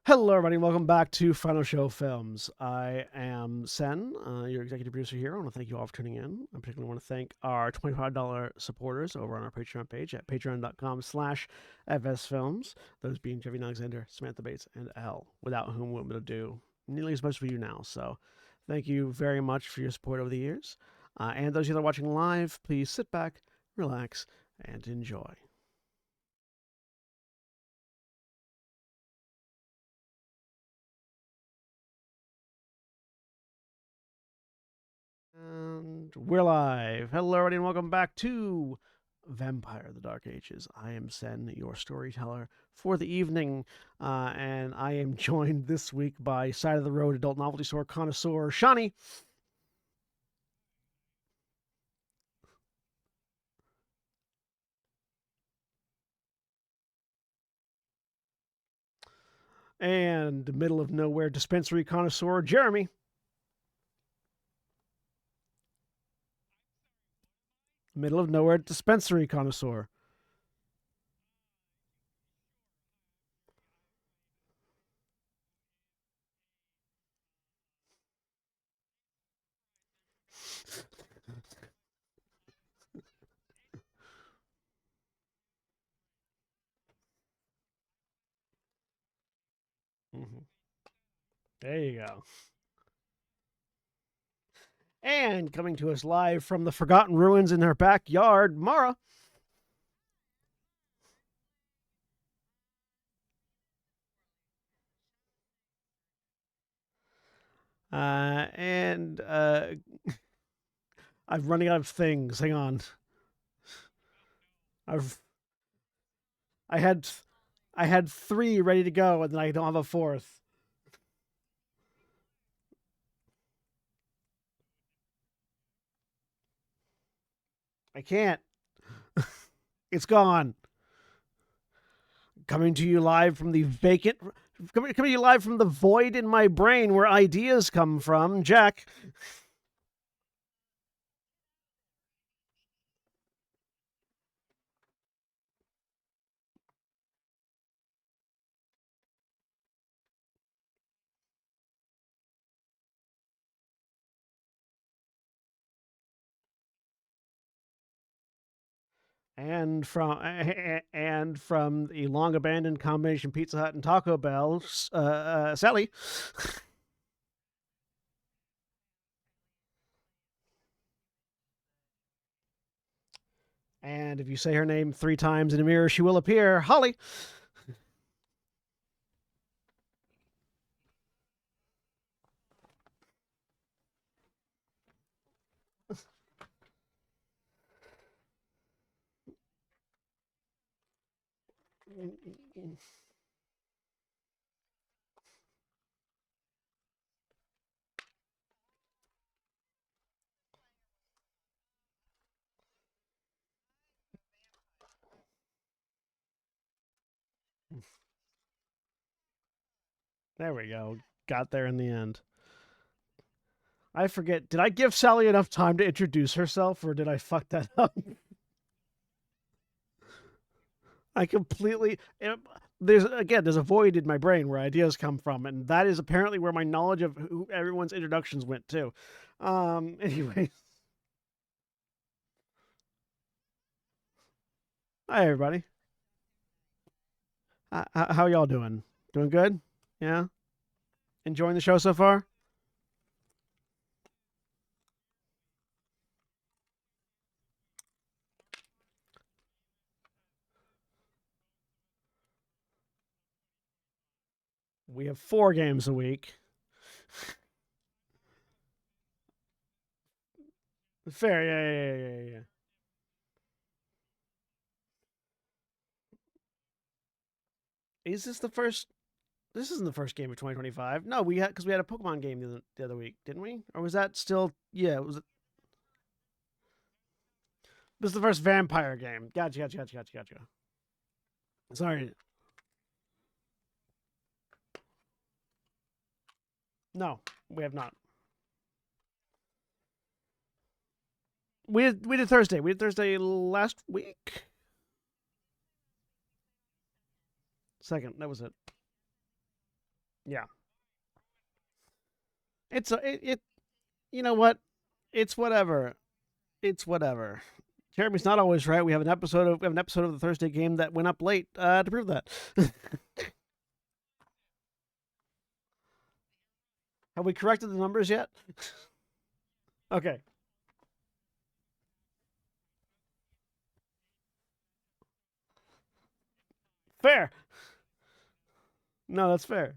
Hello, everybody. Welcome back to Final Show Films. I am Sen, your executive producer here. I want to thank you all for tuning in. I particularly want to thank our $25 supporters over on our Patreon page at patreon.com/FSFilms, those being Jeffy Alexander, Samantha Bates, and Elle, without whom we wouldn't be able to do nearly as much for you now. So thank you very much for your support over the years. And those of you that are watching live, please sit back, relax, and enjoy. And we're live. Hello, everybody, and welcome back to Vampire the Dark Ages. I am Sen, your storyteller for the evening, and I am joined this week by side of the road adult novelty store connoisseur Shawnee. And middle of nowhere dispensary connoisseur Jeremy. Middle of nowhere dispensary connoisseur. Mhm. There you go. And coming to us live from the Forgotten Ruins in her backyard, Mara. And I'm running out of things. Hang on. I've I had I had three ready to go, and then I don't have a fourth. I can't. It's gone. Coming to you live from the vacant. Coming to you live from the void in my brain where ideas come from, Jack. And from the long abandoned combination Pizza Hut and Taco Bell, Sally. And if you say her name 3 times in a mirror, she will appear, Holly. There we go. Got there in the end. I forget. Did I give Sally enough time to introduce herself, or did I fuck that up? I completely. There's a void in my brain where ideas come from, and that is apparently where my knowledge of who everyone's introductions went to. Anyway, hi everybody. How y'all doing? Doing good? Yeah. Enjoying the show so far? We have 4 games a week. Fair, yeah. Is this the first? This isn't the first game of 2025. No, we had because we had a Pokemon game the other week, didn't we? Or was that still? Yeah, it was. This is the first vampire game. Gotcha. Sorry. No, we have not. We did Thursday. We did Thursday last week. Second, that was it. Yeah. It. You know what? It's whatever. It's whatever. Jeremy's not always right. We have an episode of the Thursday game that went up late to prove that. Have we corrected the numbers yet? Okay. Fair. No, that's fair.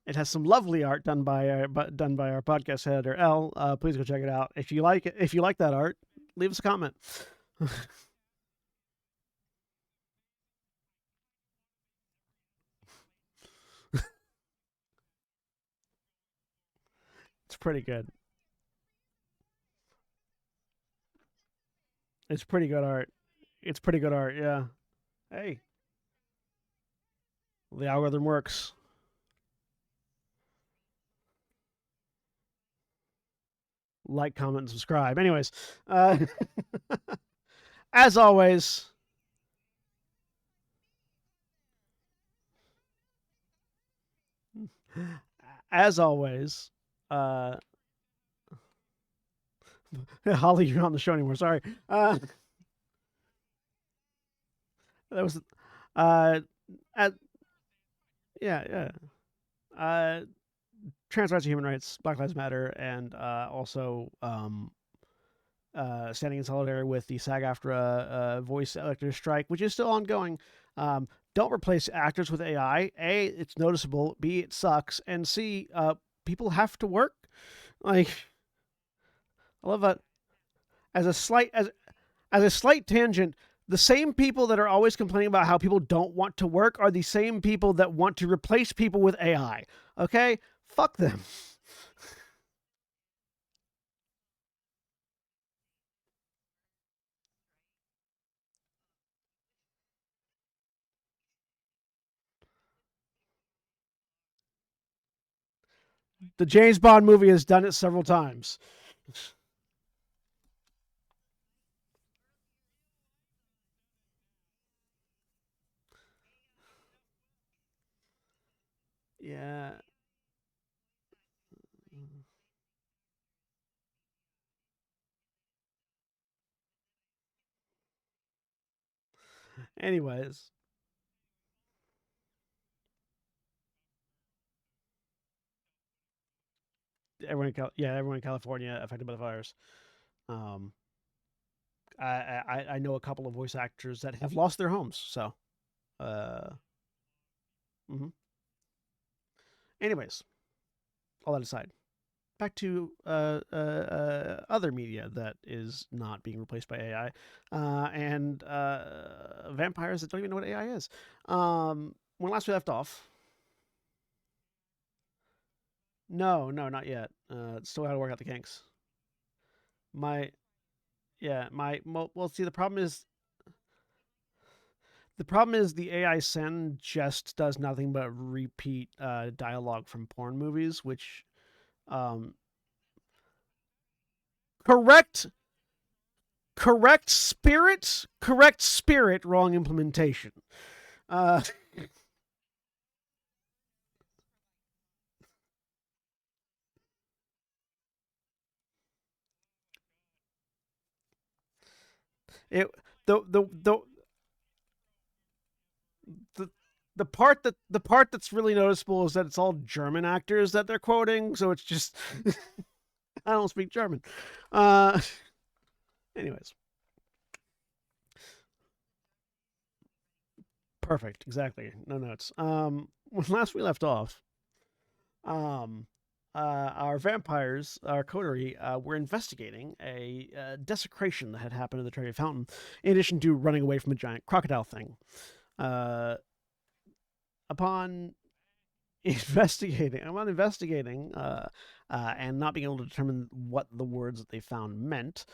It has some lovely art done by our podcast editor L. Please go check it out. If you like it, if you like that art, leave us a comment. It's pretty good. It's pretty good art. It's pretty good art. Yeah. Hey, the algorithm works. Like, comment, and subscribe. Anyways, uh, as always, as always, uh, Holly, you're not on the show anymore. Sorry. That was, uh, at, yeah, yeah. Trans rights and human rights, Black Lives Matter, and also standing in solidarity with the SAG-AFTRA voice actor strike, which is still ongoing. Don't replace actors with AI. A, it's noticeable. B, it sucks. And C, people have to work. Like, I love that. As a slight as a slight tangent, the same people that are always complaining about how people don't want to work are the same people that want to replace people with AI. Okay, fuck them. The James Bond movie has done it several times. Yeah. Anyways, everyone in California affected by the fires. Um, I know a couple of voice actors that have lost their homes. So, uh, mhm. Anyways, all that aside, back to other media that is not being replaced by AI, and vampires that don't even know what AI is. When last we left off, no, no, not yet. Still got to work out the kinks. My yeah, well, see, the problem is the AI send just does nothing but repeat dialogue from porn movies, which um, correct correct spirit, wrong implementation. Uh, it the the the part that's really noticeable is that it's all German actors that they're quoting, so it's just I don't speak German. Uh, anyways, perfect, exactly. No notes. When last we left off, um, our vampires, our coterie, were investigating a desecration that had happened in the Trevi Fountain, in addition to running away from a giant crocodile thing. Uh, upon investigating, and not being able to determine what the words that they found meant.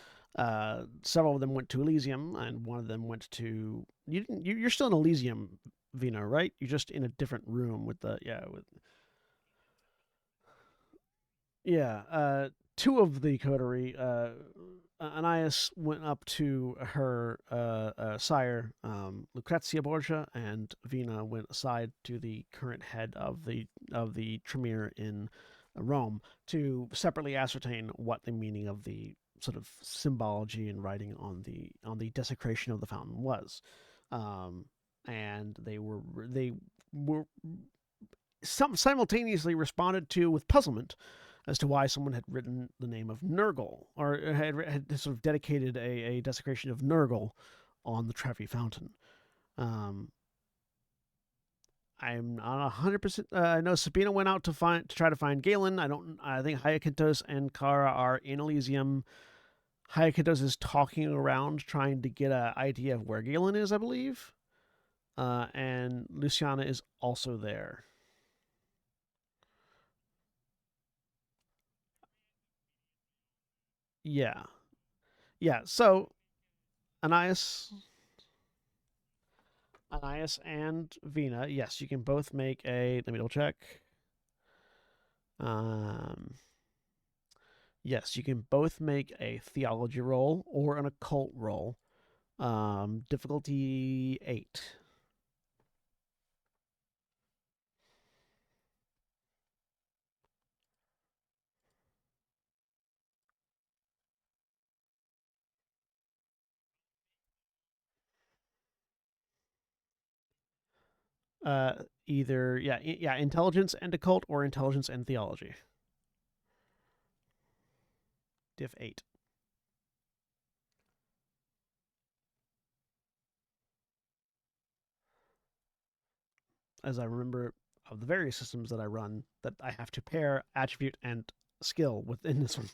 Several of them went to Elysium, and one of them went to you. You're still in Elysium, Vino, right? You're just in a different room with the yeah. With, yeah. two of the coterie, Anais went up to her sire, Lucrezia Borgia, and Vina went aside to the current head of the Tremere in Rome to separately ascertain what the meaning of the sort of symbology and writing on the desecration of the fountain was. And they were simultaneously responded to with puzzlement as to why someone had written the name of Nurgle, or had sort of dedicated a desecration of Nurgle on the Trevi Fountain. Um, I'm not 100%. I know Sabina went out to try to find Galen. I think Hyacinthos and Kara are in Elysium. Hyacinthos is talking around trying to get an idea of where Galen is, I believe. And Luciana is also there. Yeah. Yeah. So Anais Anais and Vina, yes, you can both make a. Let me double check. Um, yes, you can both make a theology roll or an occult roll. Difficulty 8. Either yeah, intelligence and occult or intelligence and theology. Diff 8. As I remember of the various systems that I run, that I have to pair attribute and skill within this one.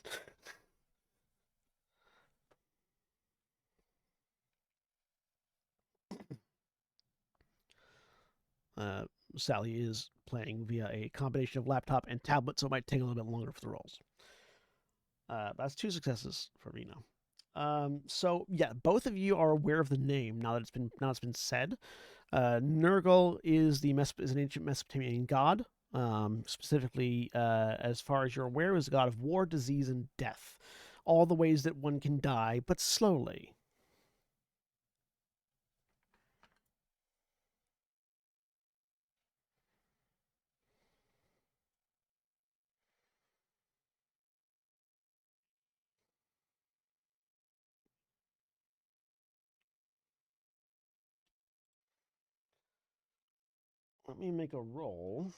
Uh, Sally is playing via a combination of laptop and tablet, so it might take a little bit longer for the rolls. That's 2 successes for me now. So yeah, both of you are aware of the name now that it's been said. Nurgle is is an ancient Mesopotamian god. Specifically, as far as you're aware, is a god of war, disease, and death. All the ways that one can die, but slowly. Let me make a roll.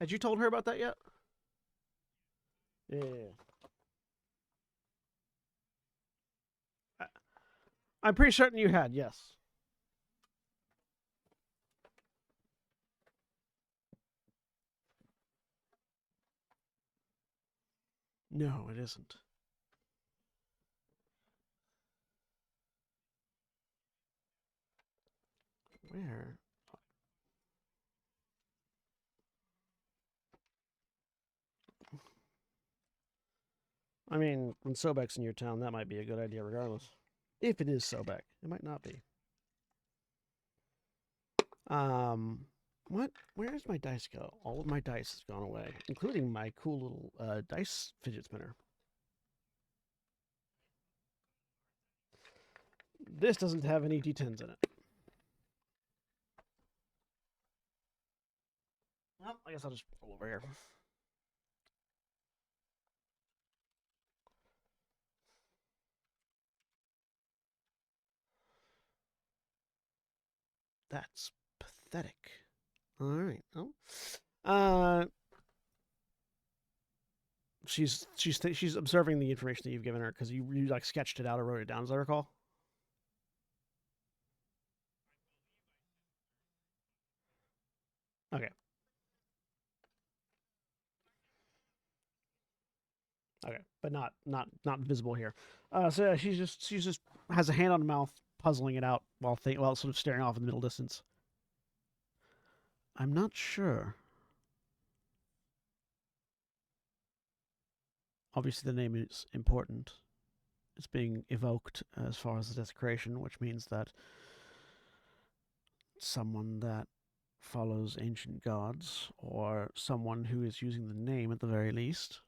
Had you told her about that yet? Yeah. I'm pretty certain you had, yes. No, it isn't. Where? I mean, when Sobek's in your town, that might be a good idea regardless. If it is Sobek. It might not be. Um, what? Where does my dice go? All of my dice has gone away, including my cool little dice fidget spinner. This doesn't have any D10s in it. Well, I guess I'll just roll over here. That's pathetic. All right. Well, uh, she's observing the information that you've given her because you like sketched it out or wrote it down, as I recall. Okay. Okay, but not visible here. So yeah, she's just has a hand on the mouth, puzzling it out while sort of staring off in the middle distance. I'm not sure. Obviously, the name is important. is being evoked as far as the desecration, which means that someone that follows ancient gods, or someone who is using the name at the very least.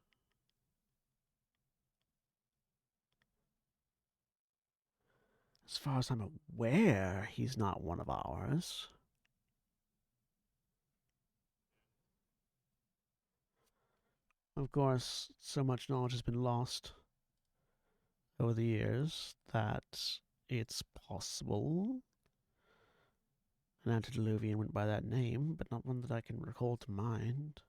As far as I'm aware, he's not one of ours. Of course, so much knowledge has been lost over the years that it's possible an antediluvian went by that name, but not one that I can recall to mind.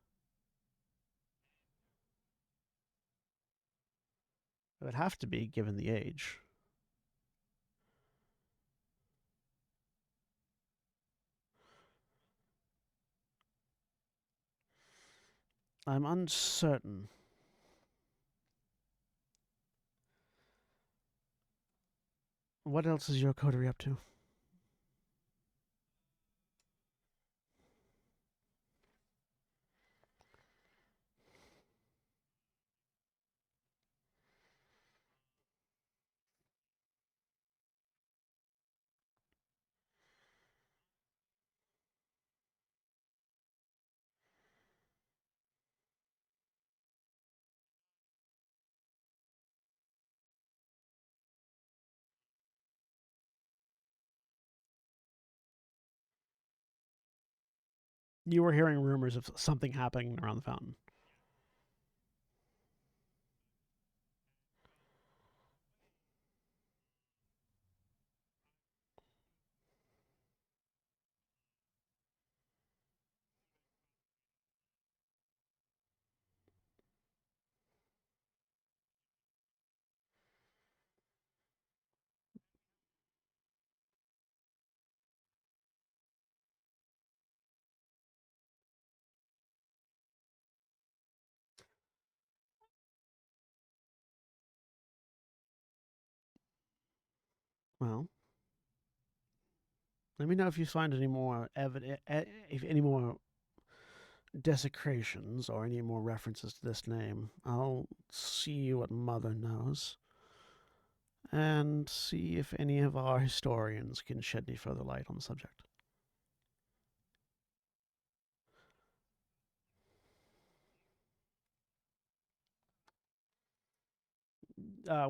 It would have to be, given the age. I'm uncertain. What else is your coterie up to? You were hearing rumors of something happening around the fountain. Well, let me know if you find any more evidence, if any more desecrations or any more references to this name. I'll see what Mother knows and see if any of our historians can shed any further light on the subject.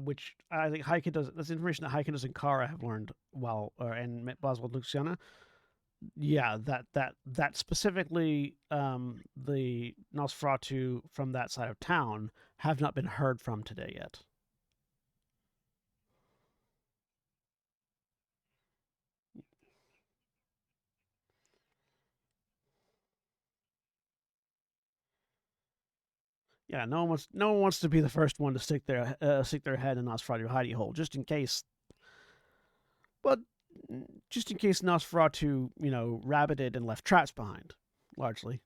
Which I think Heike does. That's information that Heike does and Kara have learned while, and Boswell Luciana. Yeah, that specifically, the Nosferatu from that side of town have not been heard from today yet. Yeah, no one wants to be the first one to stick their head in Nosferatu hidey hole, just in case. But just in case Nosferatu, rabbited and left traps behind, largely.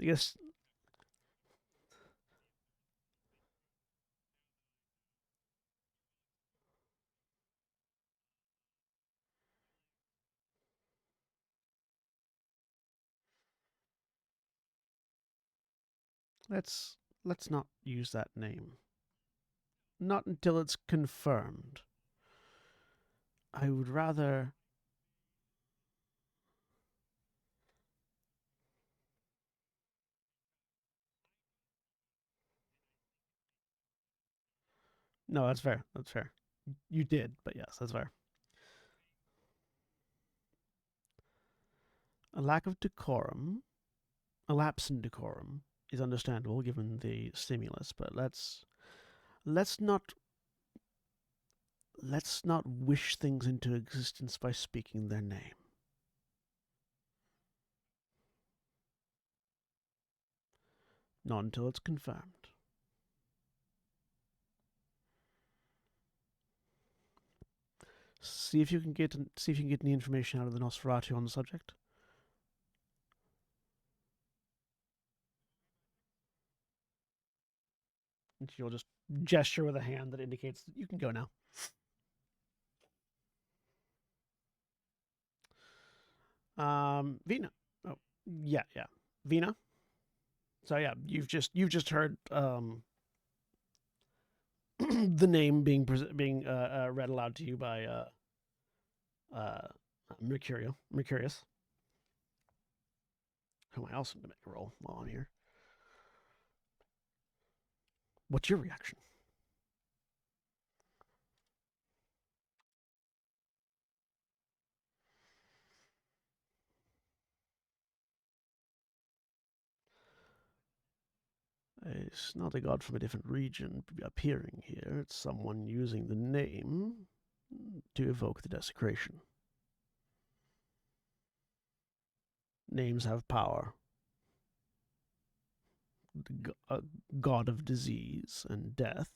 I guess let's let's not use that name. Not until it's confirmed. I would rather. No, that's fair. That's fair. You did, but yes, that's fair. A lack of decorum, a lapse in decorum, is understandable given the stimulus, but let's not let's not wish things into existence by speaking their name. Not until it's confirmed. See if you can get any information out of the Nosferatu on the subject. And she'll just gesture with a hand that indicates that you can go now. Vina. Oh, yeah, yeah. Vina. So yeah, you've just heard the name being read aloud to you by uh, Mercurius, whom I also going to make a roll while I'm here. What's your reaction? It's not a god from a different region appearing here. It's someone using the name to evoke the desecration. Names have power. A god of disease and death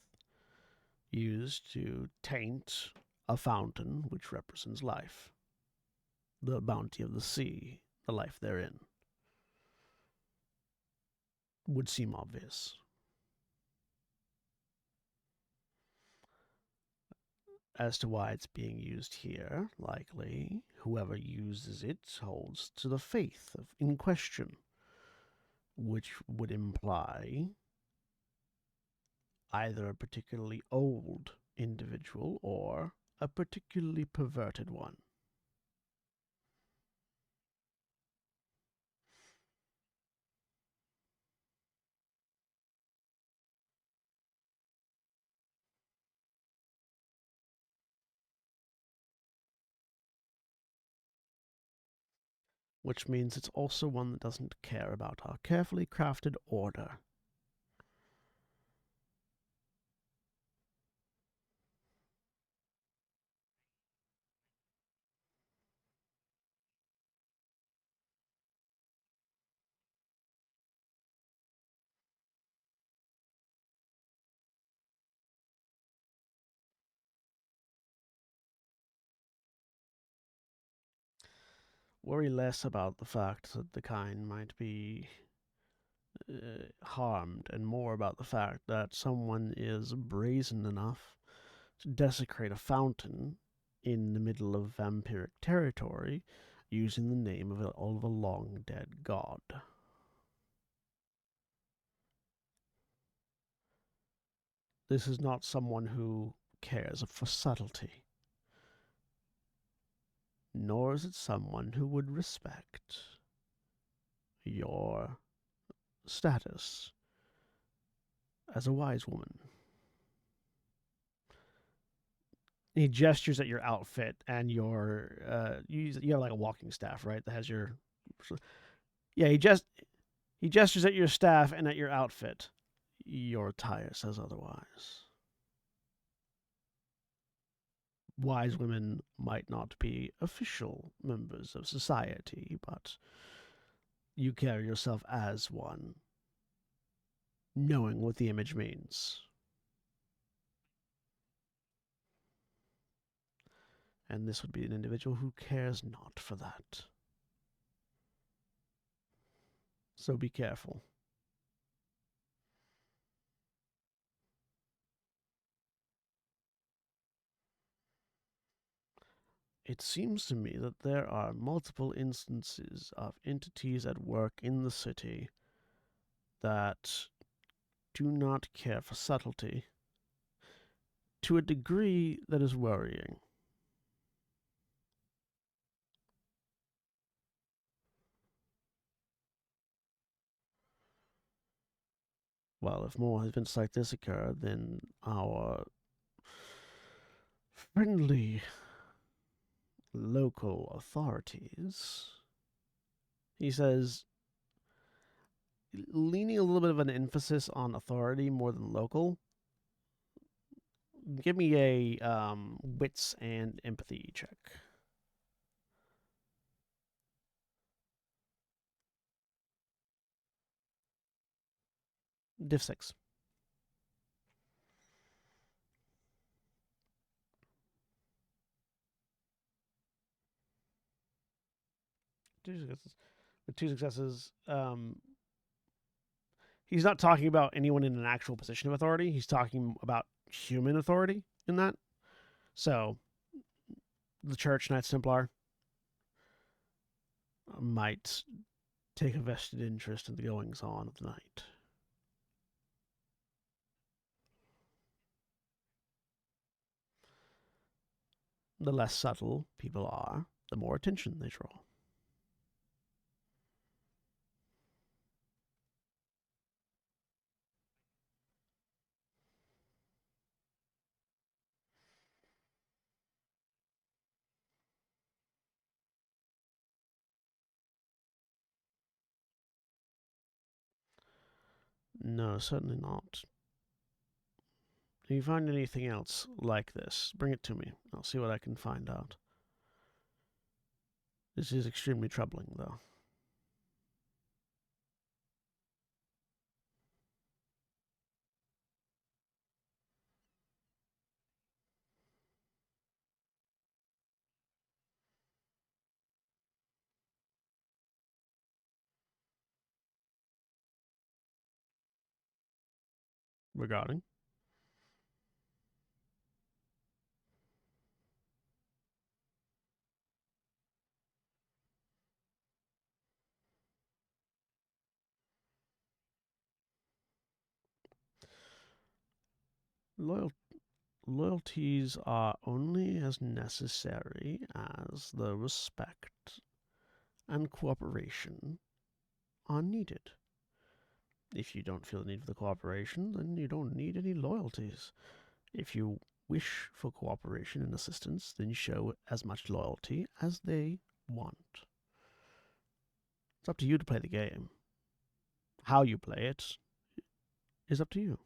used to taint a fountain which represents life, the bounty of the sea, the life therein. Would seem obvious. As to why it's being used here, likely whoever uses it holds to the faith in question, which would imply either a particularly old individual or a particularly perverted one. Which means it's also one that doesn't care about our carefully crafted order. Worry less about the fact that the kind might be harmed, and more about the fact that someone is brazen enough to desecrate a fountain in the middle of vampiric territory using the name of a long dead god. This is not someone who cares for subtlety, nor is it someone who would respect your status as a wise woman. He gestures at your outfit and you have like a walking staff, right? That has your yeah. He gestures at your staff and at your outfit. Your attire says otherwise. Wise women might not be official members of society, but you carry yourself as one, knowing what the image means. And this would be an individual who cares not for that. So be careful. It seems to me that there are multiple instances of entities at work in the city that do not care for subtlety to a degree that is worrying. Well, if more events like this occur, then our friendly local authorities, he says, leaning a little bit of an emphasis on authority more than local. Give me a wits and empathy check. Diff 6. Two successes. With two successes, he's not talking about anyone in an actual position of authority. He's talking about human authority in that. So, the Church, Knights Templar, might take a vested interest in the goings on of the night. The less subtle people are, the more attention they draw. No, certainly not. If you find anything else like this, bring it to me. I'll see what I can find out. This is extremely troubling, though. Regarding loyal loyalties are only as necessary as the respect and cooperation are needed. If you don't feel the need for the cooperation, then you don't need any loyalties. If you wish for cooperation and assistance, then show as much loyalty as they want. It's up to you to play the game. How you play it is up to you.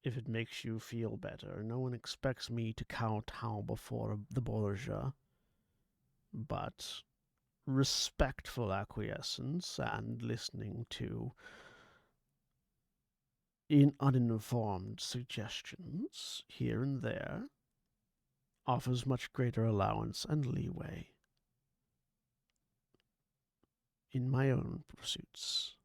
If it makes you feel better, no one expects me to kowtow before the Borgia, but respectful acquiescence and listening to uninformed suggestions here and there offers much greater allowance and leeway in my own pursuits.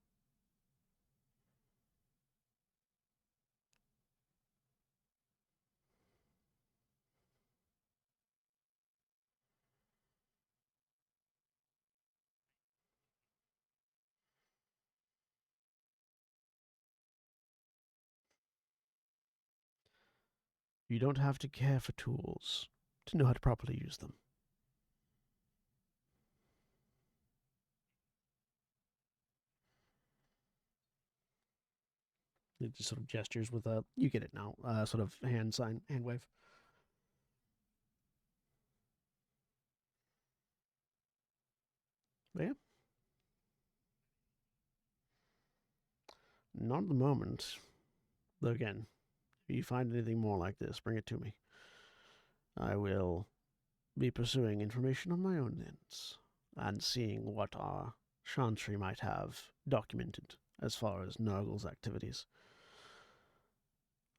You don't have to care for tools to know how to properly use them. It just sort of gestures with a, you get it now, sort of hand sign, hand wave. But yeah, not at the moment. Though again, if you find anything more like this, bring it to me. I will be pursuing information on my own ends and seeing what our Chantry might have documented as far as Nurgle's activities.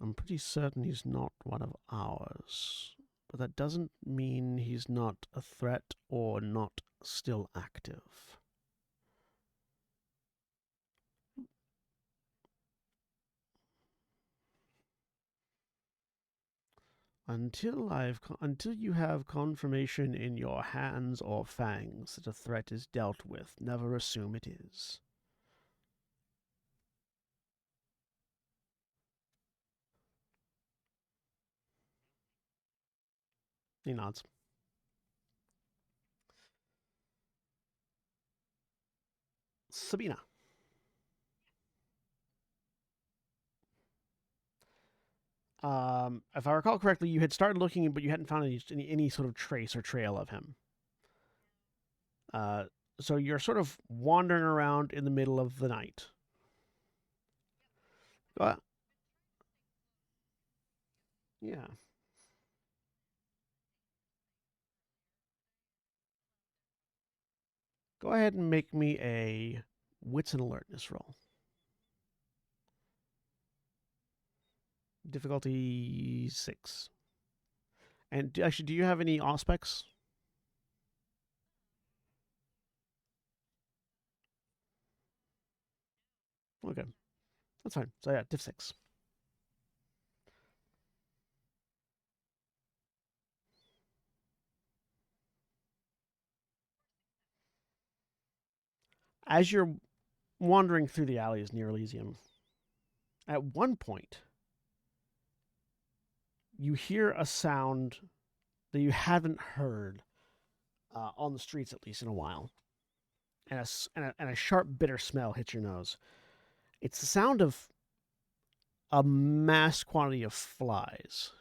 I'm pretty certain he's not one of ours, but that doesn't mean he's not a threat or not still active. Until you have confirmation in your hands or fangs that a threat is dealt with, never assume it is. He nods. Sabina. If I recall correctly, you had started looking, but you hadn't found any sort of trace or trail of him. Uh, so you're sort of wandering around in the middle of the night. Uh, yeah. Go ahead and make me a wits and alertness roll. Difficulty 6. And actually, do you have any aspects? Okay. That's fine. So yeah, diff 6. As you're wandering through the alleys near Elysium, at one point, you hear a sound that you haven't heard on the streets, at least in a while, and a sharp, bitter smell hits your nose. It's the sound of a mass quantity of flies.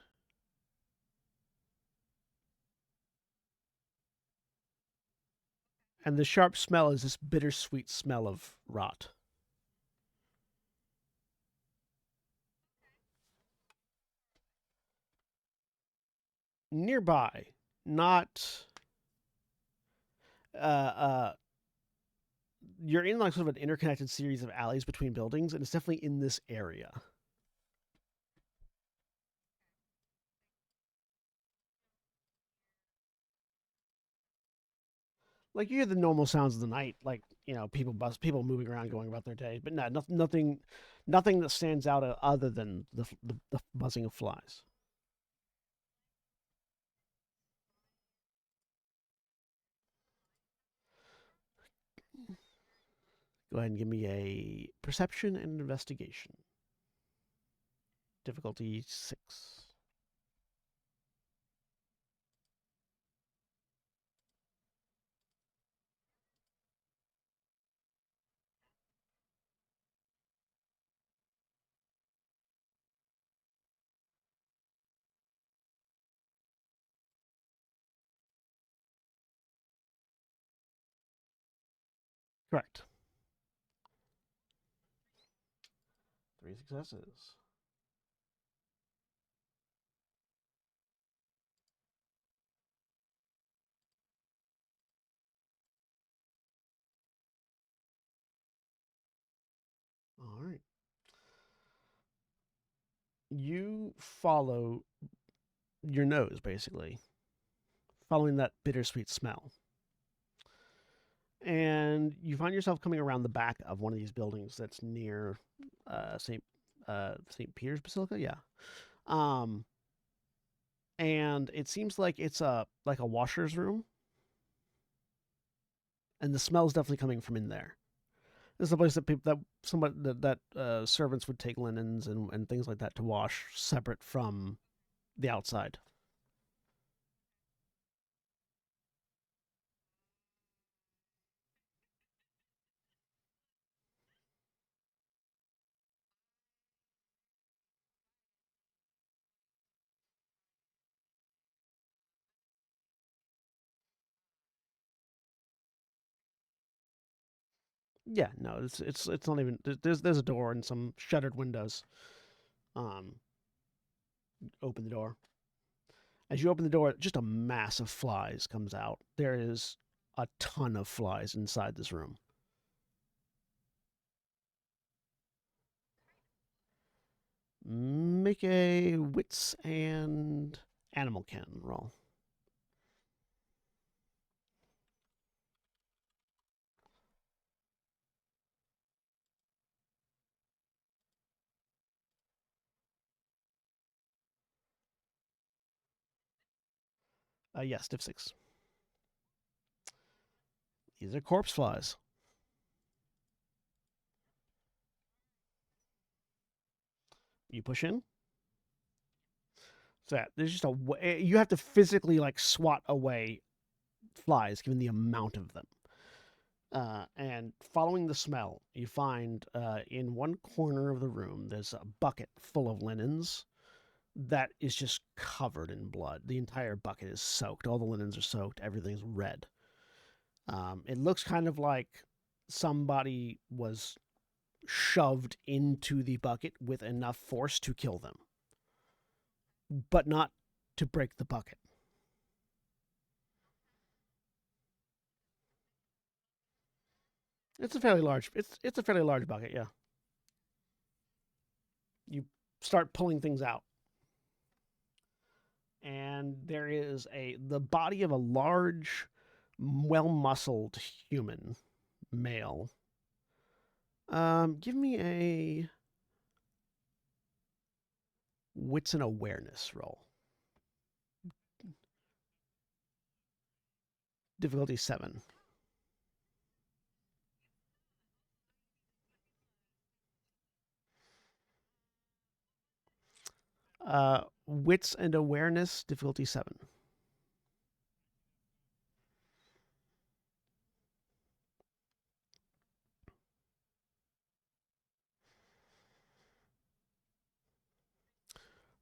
And the sharp smell is this bittersweet smell of rot. Nearby, not uh, you're in like sort of an interconnected series of alleys between buildings, and it's definitely in this area. Like you hear the normal sounds of the night, like people moving around, going about their day, but nothing that stands out other than the buzzing of flies. Go ahead and give me a perception and investigation. Difficulty 6. Correct. 3 successes. All right. You follow your nose, basically, following that bittersweet smell. And you find yourself coming around the back of one of these buildings that's near St. Peter's Basilica. Yeah. Um, and it seems like it's a washer's room, and the smell is definitely coming from in there. This is a place that people that somebody that servants would take linens and things like that to wash separate from the outside. Yeah, no, it's not even there's a door and some shuttered windows. Um, Open the door. As you open the door, just a mass of flies comes out. There is a ton of flies inside this room. Make a wits and animal ken roll. Yes, diff 6. These are corpse flies. You push in. So yeah, there's just you have to physically like swat away flies given the amount of them. And following the smell, you find in one corner of the room there's a bucket full of linens that is just covered in blood. The entire bucket is soaked. All the linens are soaked. Everything's red. It looks kind of like somebody was shoved into the bucket with enough force to kill them, but not to break the bucket. It's a fairly large bucket. Yeah. You start pulling things out, and there is the body of a large, well-muscled human male. Give me a Wits and awareness roll. Difficulty 7. Wits and awareness, difficulty 7.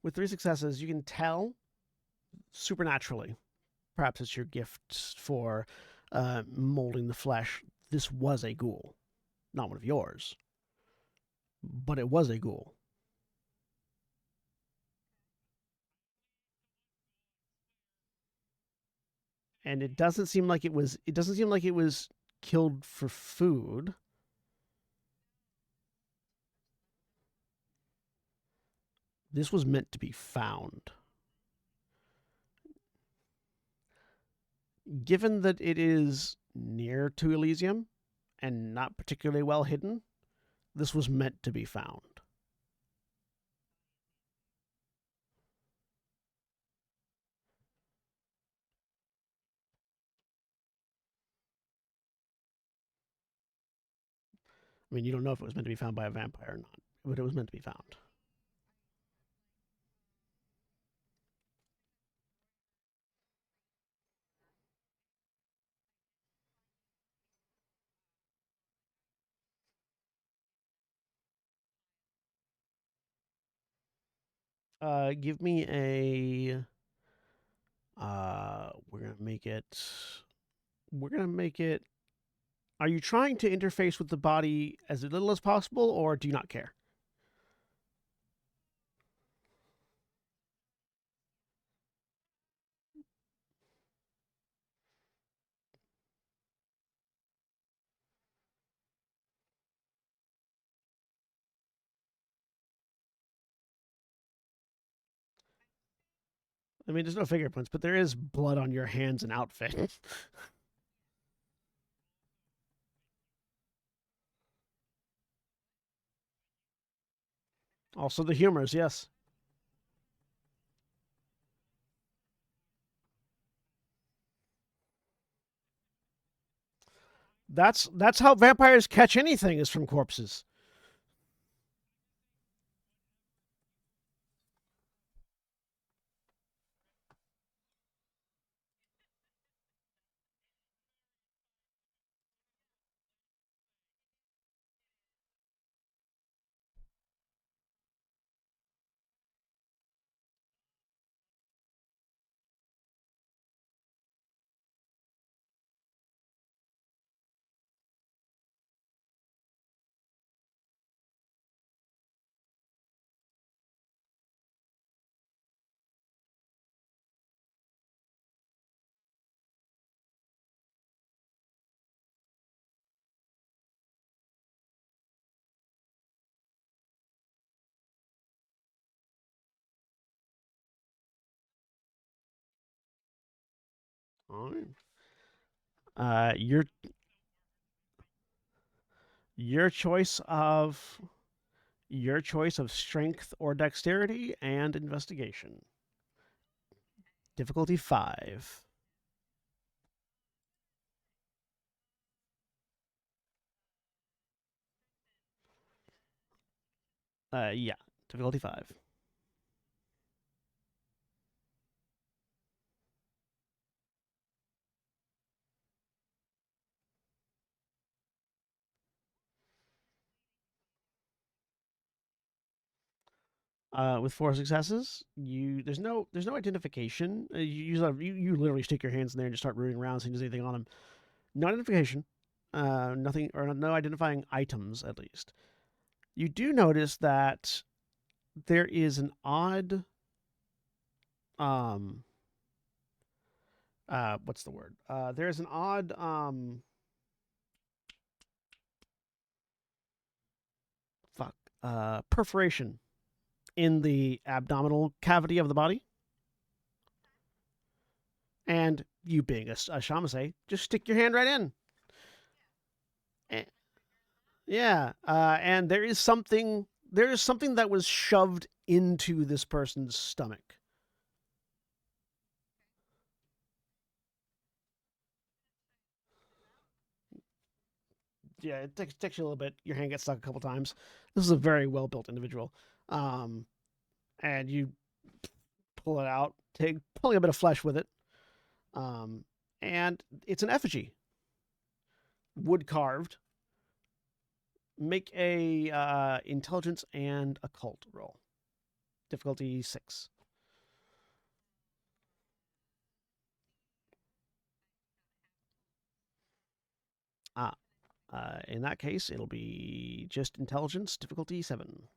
With 3 successes, you can tell supernaturally, perhaps it's your gift for molding the flesh, this was a ghoul. Not one of yours, but it was a ghoul. And it doesn't seem like it was killed for food. This was meant to be found. Given that it is near to Elysium and not particularly well hidden, this was meant to be found. I mean, you don't know if it was meant to be found by a vampire or not, but it was meant to be found. Give me a. We're gonna make it. We're gonna make it. Are you trying to interface with the body as little as possible, or do you not care? I mean, there's no fingerprints, but there is blood on your hands and outfit. Also, the humors, yes. That's how vampires catch anything is from corpses. All right. Uh, your your choice of strength or dexterity and investigation. Difficulty 5. Yeah, difficulty 5. With 4 successes, there's no identification. You literally stick your hands in there and just start rooting around, seeing if there's anything on them. No identification, nothing or no identifying items at least. You do notice that there is an odd um what's the word? There's an odd fuck perforation in the abdominal cavity of the body. And you being a shamase, just stick your hand right in. Yeah, and there is something There is something that was shoved into this person's stomach. Yeah, it takes you a little bit. Your hand gets stuck a couple times. This is a very well built individual. Um, and you pull it out, take pulling a bit of flesh with it. Um, and it's an effigy, wood carved. Make a intelligence and occult roll. Difficulty 6. Ah, in that case, it'll be just intelligence, difficulty 7.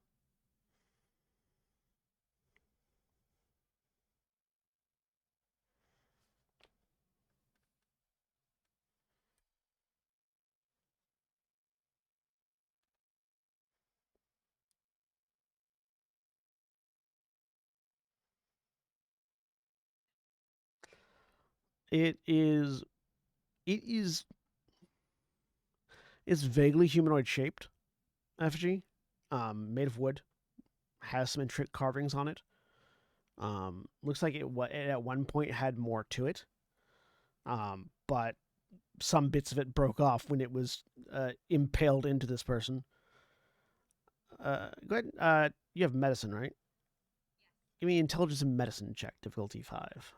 It is it is it's vaguely humanoid shaped effigy, made of wood, has some intricate carvings on it. Looks like it at one point had more to it, but some bits of it broke off when it was impaled into this person. Go ahead. You have medicine, right? Give me intelligence and medicine check, difficulty 5.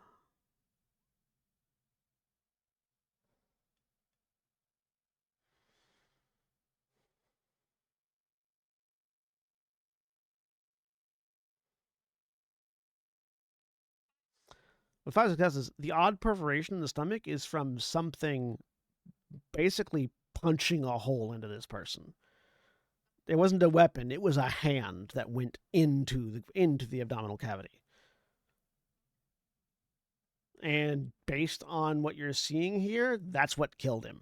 With 5 successes, the odd perforation in the stomach is from something basically punching a hole into this person. It wasn't a weapon; it was a hand that went into the abdominal cavity. And based on what you're seeing here, that's what killed him.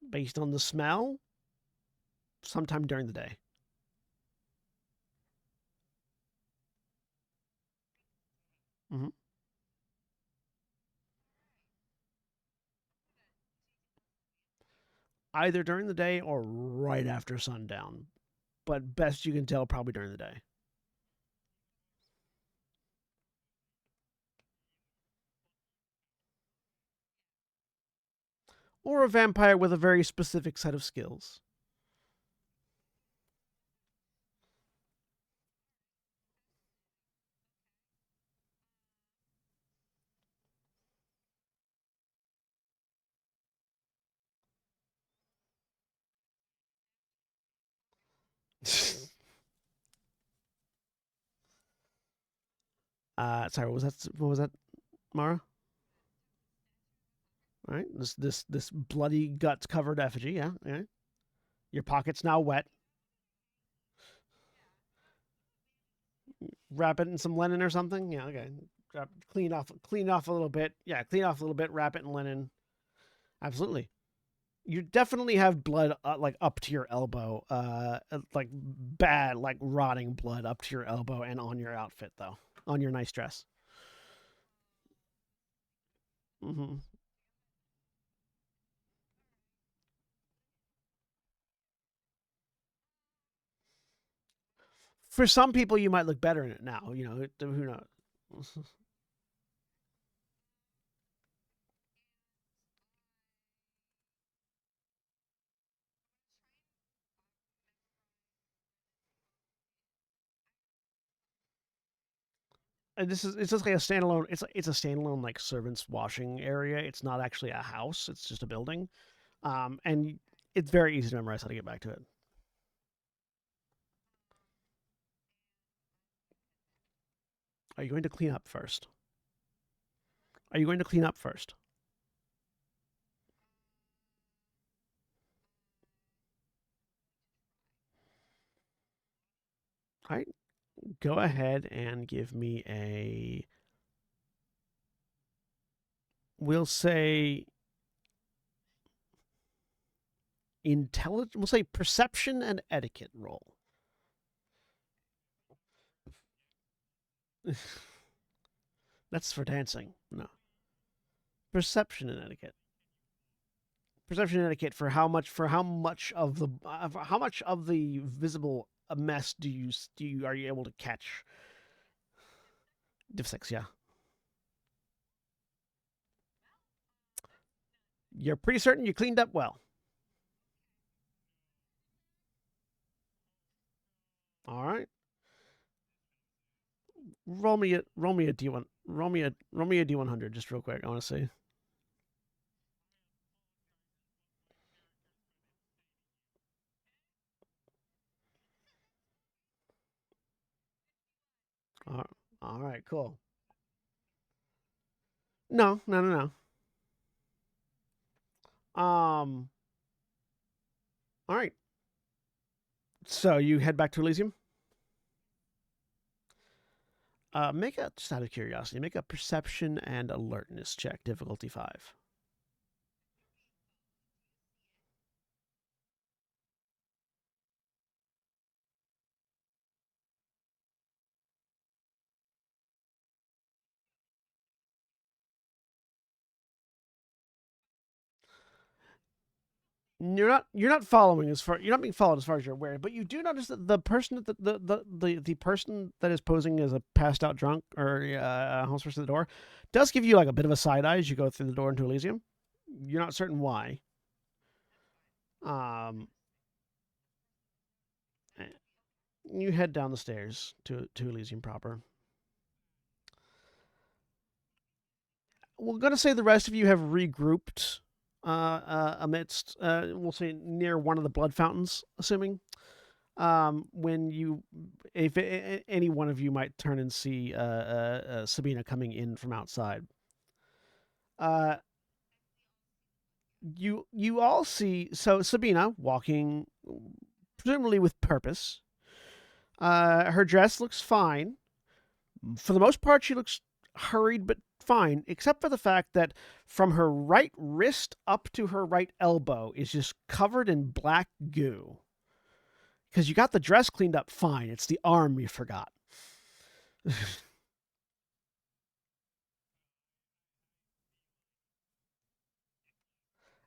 Based on the smell, sometime during the day. Mm-hmm. Either during the day or right after sundown, but best you can tell, probably during the day. Or a vampire with a very specific set of skills. Sorry, what was that? What was that, Mara? All right, this bloody guts covered effigy. Yeah, yeah. Your pocket's now wet. Wrap it in some linen or something. Yeah, okay. Clean off a little bit. Yeah, clean off a little bit. Wrap it in linen. Absolutely. You definitely have blood like up to your elbow. Like bad, like rotting blood up to your elbow and on your outfit though, on your nice dress. Mm-hmm. For some people, you might look better in it now. You know, who knows? And this is it's just like a standalone. It's a standalone like servants washing area. It's not actually a house. It's just a building. And it's very easy to memorize how to get back to it. Are you going to clean up first? Are you going to clean up first? All right. Go ahead and give me a. We'll say intelligent. We'll say perception and etiquette roll. That's for dancing. No. Perception and etiquette. perception etiquette for how much of the visible mess do you are you able to catch? Div 6, yeah. You're pretty certain you cleaned up well. All right. Roll me a D1. Roll me a D100 just real quick. I want to see. All right, all right, cool. No, no, no, no. All right. So you head back to Elysium. Just out of curiosity, make a perception and alertness check, difficulty 5. You're not following as far you're not being followed as far as you're aware, but you do notice that the person that is posing as a passed out drunk or homeless person at the door does give you like a bit of a side eye as you go through the door into Elysium. You're not certain why. Um, you head down the stairs to Elysium proper. We're gonna say the rest of you have regrouped amidst we'll say near one of the blood fountains, assuming. When you, if any one of you might turn and see Sabina coming in from outside, uh, you all see Sabina walking, presumably with purpose. Her dress looks fine. For the most part, she looks hurried but fine, except for the fact that from her right wrist up to her right elbow is just covered in black goo. Because you got the dress cleaned up fine. It's the arm you forgot.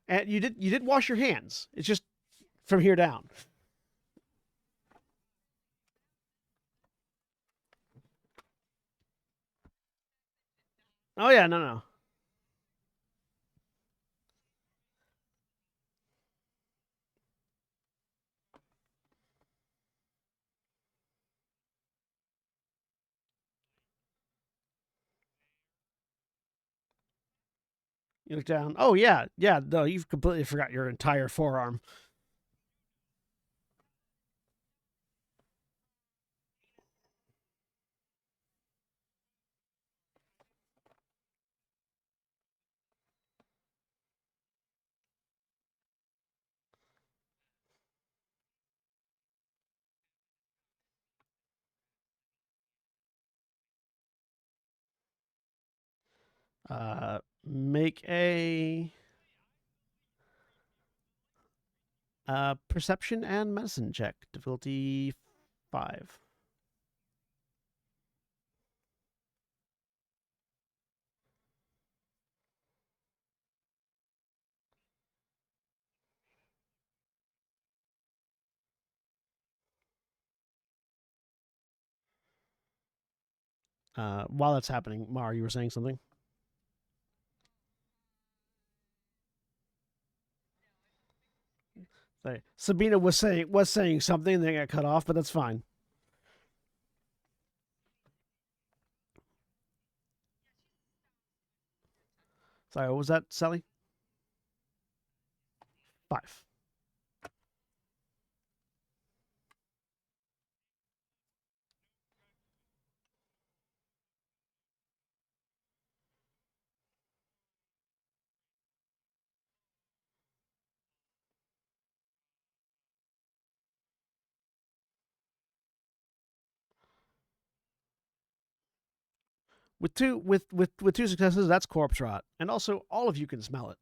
And you did wash your hands. It's just from here down. Oh yeah, no, no. You look down. Oh yeah, yeah. No, you've completely forgot your entire forearm. Make a perception and medicine check. Difficulty 5. While that's happening, Mar, you were saying something. Sorry. Sabina was saying something, and then got cut off, but that's fine. Sorry, what was that, Sally? 5. With two successes, that's corpse rot, and also all of you can smell it.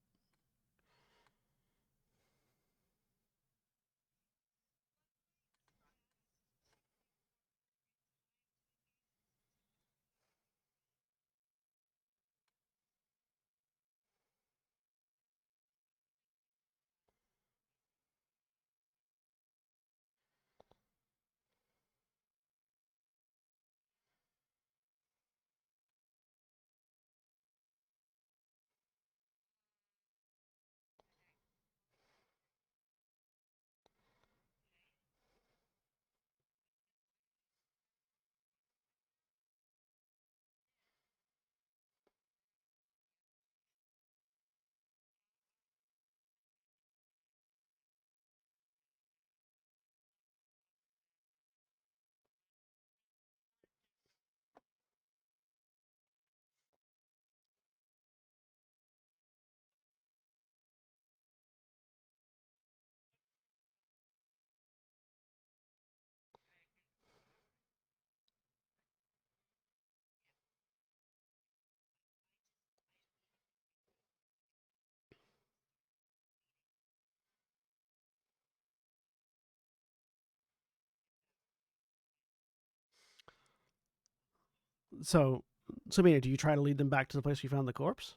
So, so Mina, do you try to lead them back to the place you found the corpse?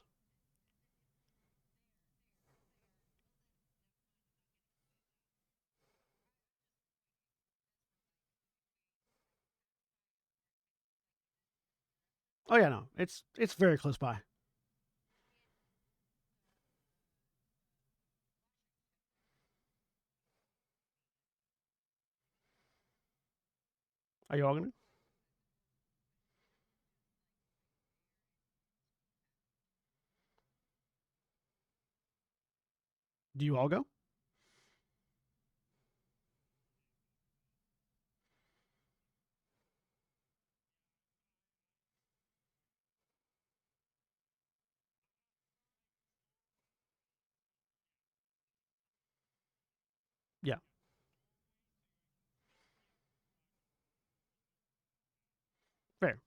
Oh yeah, no, it's very close by. Are you all gonna? Do you all go? Yeah, fair.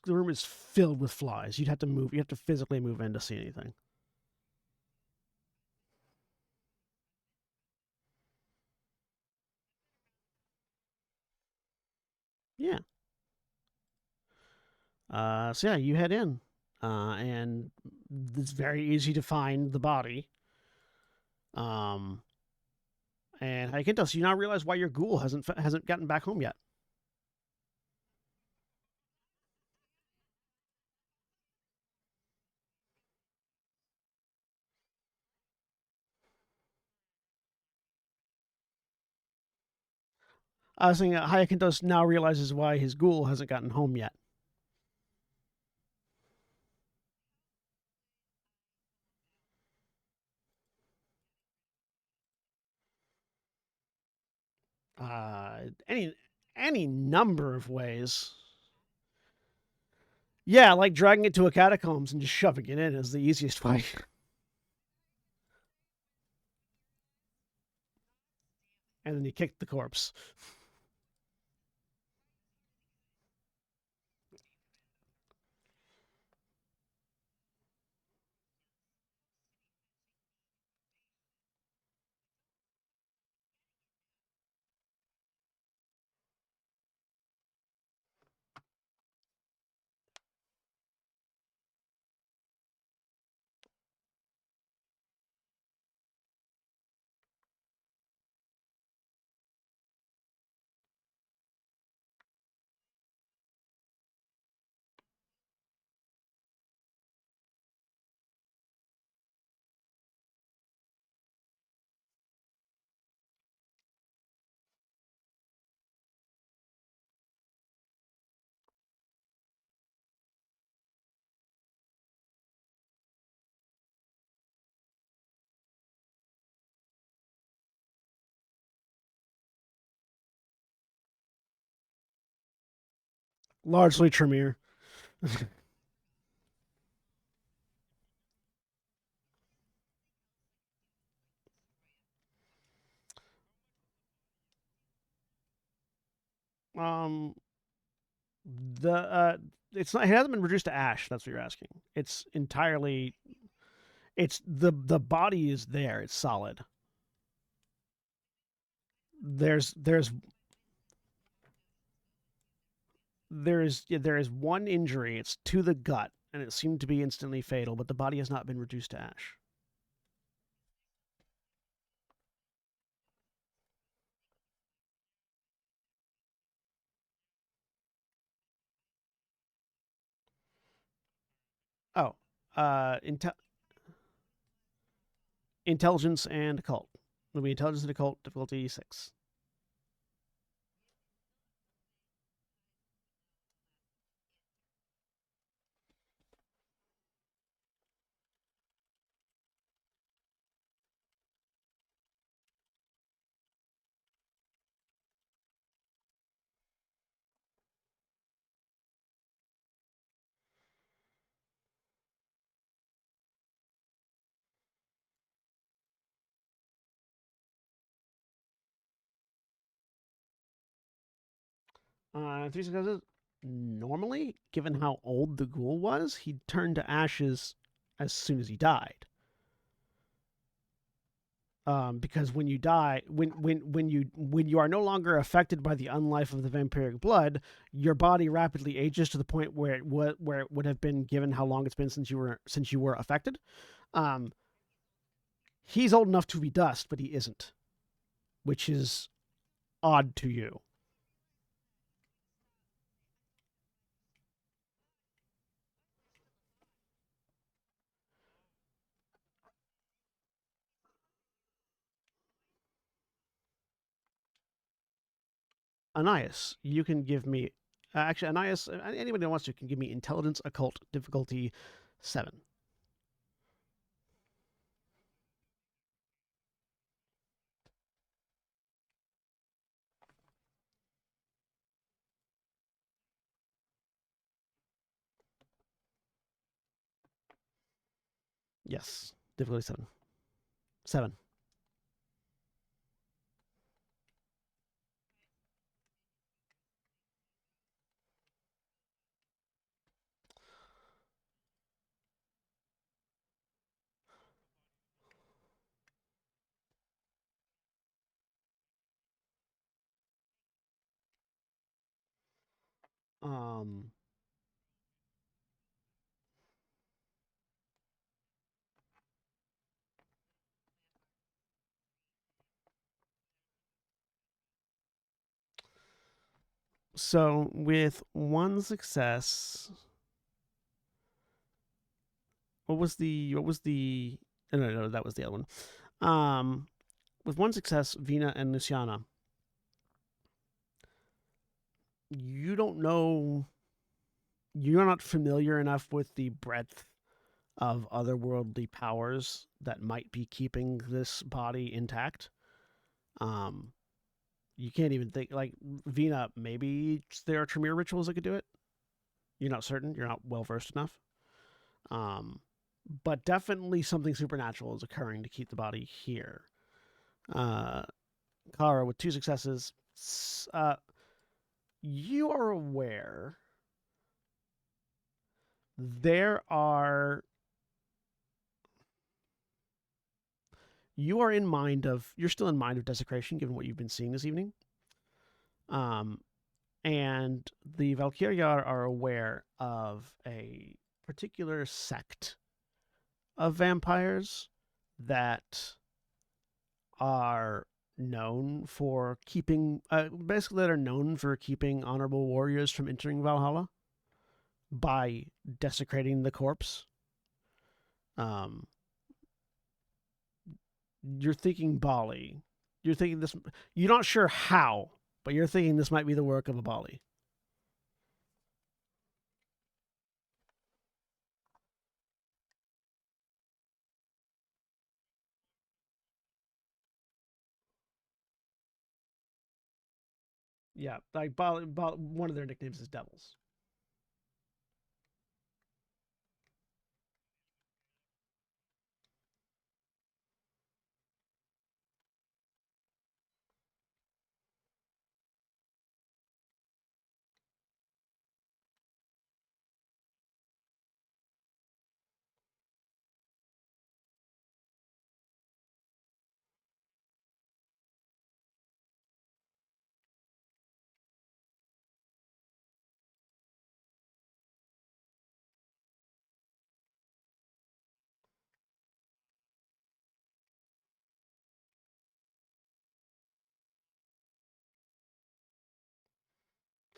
The room is filled with flies. You'd have to move. You have to physically move in to see anything. Yeah. So yeah, you head in, and it's very easy to find the body. Um, and I can tell. So you now realize why your ghoul hasn't gotten back home yet. I was saying Hyacinthus now realizes why his ghoul hasn't gotten home yet. Any number of ways. Yeah, like dragging it to a catacombs and just shoving it in is the easiest way. And then you kick the corpse. Largely Tremere. um, the it's not. It hasn't been reduced to ash. That's what you're asking. It's entirely. It's the body is there. It's solid. There's there is one injury. It's to the gut, and it seemed to be instantly fatal. But the body has not been reduced to ash. Oh, inte- intelligence and occult. It'll be intelligence and occult difficulty 6. 3 successes. Normally, given how old the ghoul was, he'd turn to ashes as soon as he died. Because when you die, when you are no longer affected by the unlife of the vampiric blood, your body rapidly ages to the point where it would have been, given how long it's been since you were affected. Um, he's old enough to be dust, but he isn't, which is odd to you. Anais, you can give me. Actually, Anais, anybody that wants to can give me intelligence occult difficulty 7. Yes, difficulty 7. 7. Um, so with one success, what was the no, that was the other one. With one success, Vina and Luciana, you don't know, you're not familiar enough with the breadth of otherworldly powers that might be keeping this body intact. Um, you can't even think, like, Vina. Maybe there are Tremere rituals that could do it. You're not certain. You're not well versed enough. Um, but definitely something supernatural is occurring to keep the body here. Uh, Kara with 2 successes. Uh, you are aware there are. You are in mind of. You're still in mind of desecration, given what you've been seeing this evening. Um, and the Valkyria are aware of a particular sect of vampires that are known for keeping, basically, that are known for keeping honorable warriors from entering Valhalla by desecrating the corpse. Um, you're thinking Bali. You're thinking this. You're not sure how, but you're thinking this might be the work of a Bali. Yeah, like Bali, one of their nicknames is Devils.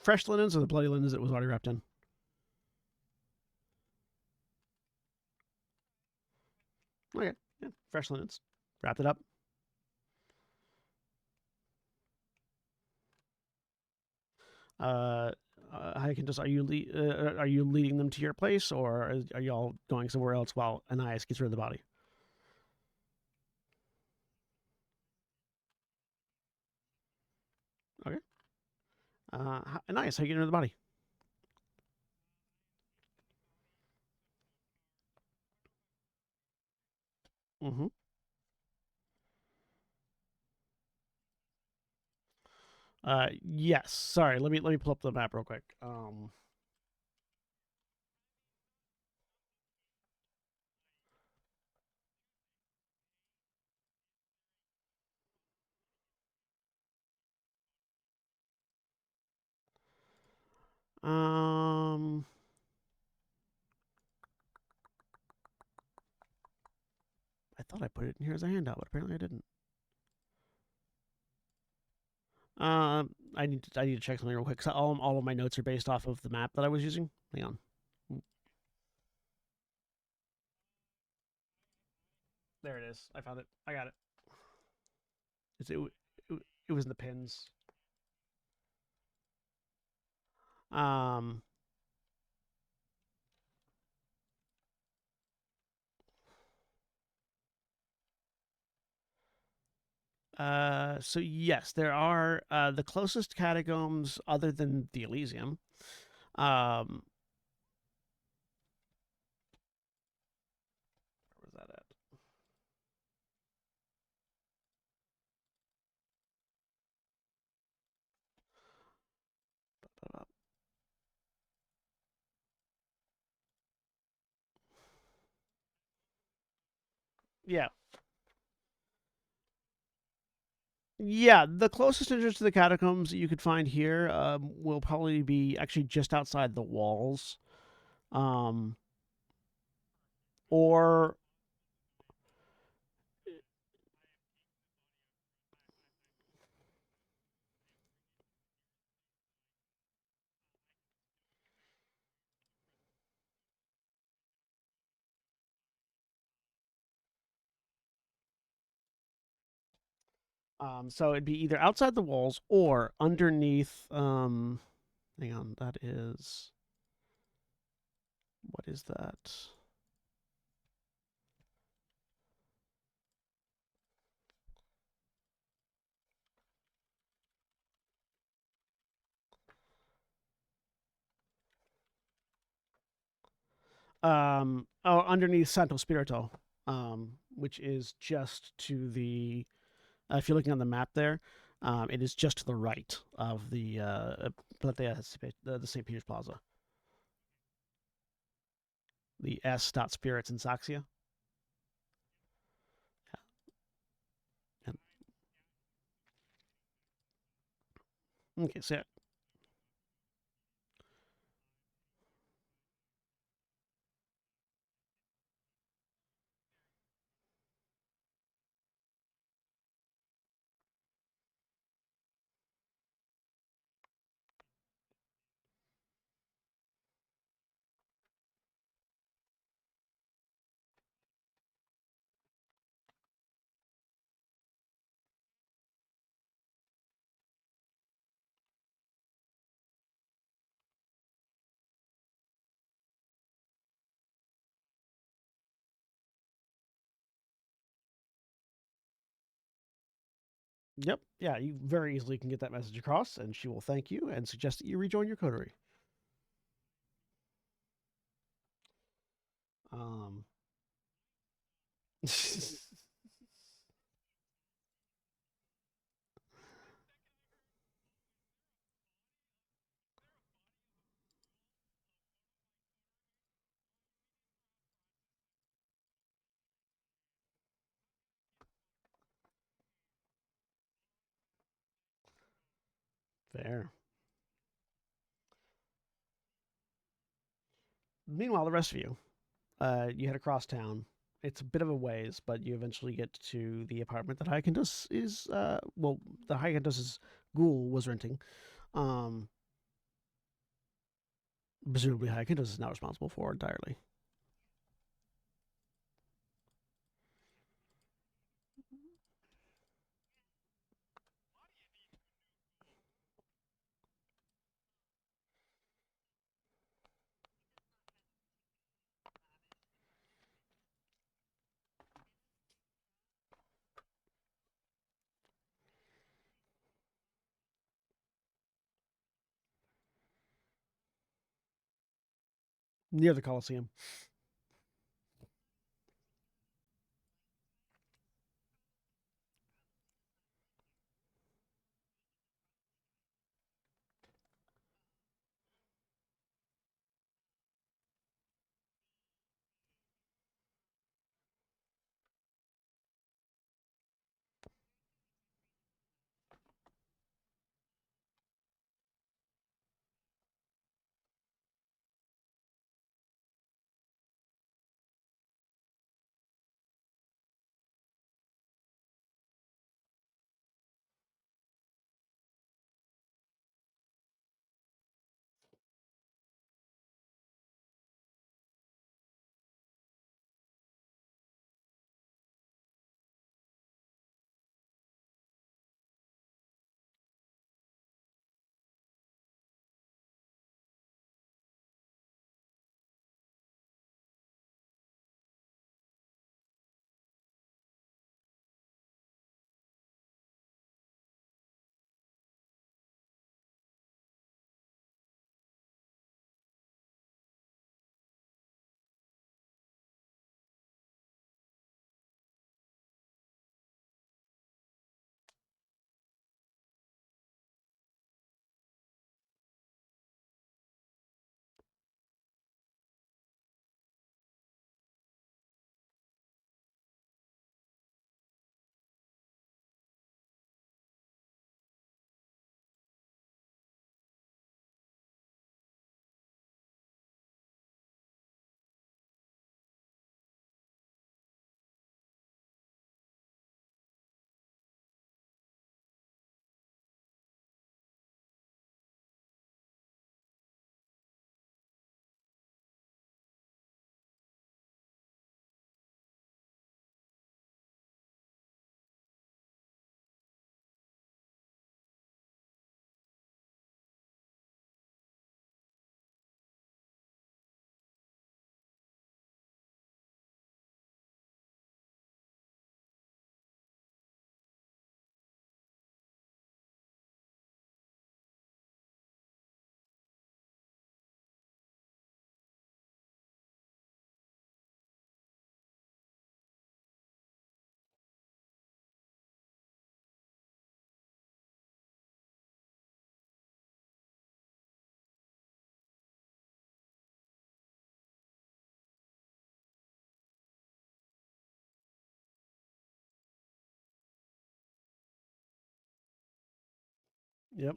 Fresh linens or the bloody linens that was already wrapped in? Okay, yeah, fresh linens. Wrapped it up. Uh, I can just. Are you leading them to your place, or are y'all going somewhere else while Anais gets rid of the body? Okay. Anais, how you getting rid of the body? Mm-hmm. Yes. Sorry. Let me pull up the map real quick. Um, I thought I put it in here as a handout, but apparently I didn't. I need to check something real quick. All of my notes are based off of the map that I was using. Hang on. There it is. I found it. I got it. It was in the pins. Um. So yes, there are the closest catacombs other than the Elysium. Um. Where was that at? Yeah. Yeah, the closest entrance to the catacombs that you could find here will probably be actually just outside the walls, um, or so it'd be either outside the walls or underneath. Hang on, that is what is that? Underneath Santo Spirito, which is just to the. If you're looking on the map there, it is just to the right of the the St. Peter's Plaza. The S. Spirits in Saxia. Yeah. Okay, so yeah. Yep, yeah, you very easily can get that message across, and she will thank you and suggest that you rejoin your coterie. Um, Fair. Meanwhile, the rest of you, you head across town. It's a bit of a ways, but you eventually get to the apartment that Hyacinthus is, well, the Hyacinthus's ghoul was renting. Um, Presumably Hyacinthus is now responsible for entirely. Near the Coliseum. Yep.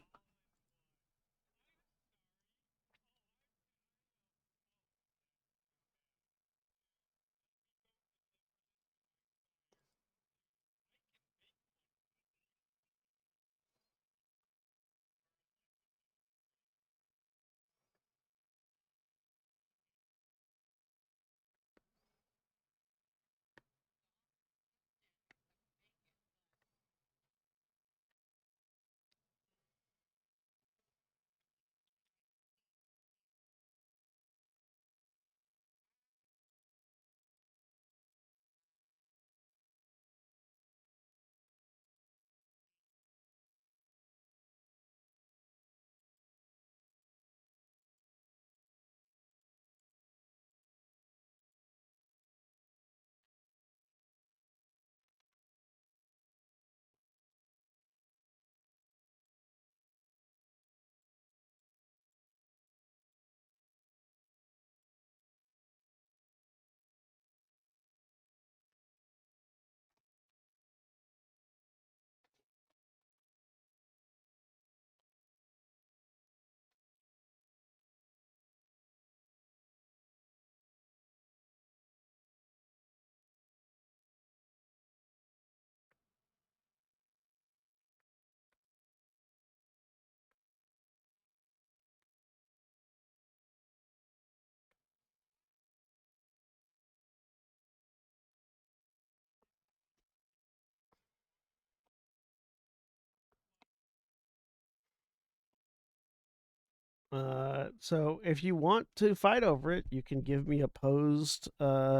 So if you want to fight over it, you can give me opposed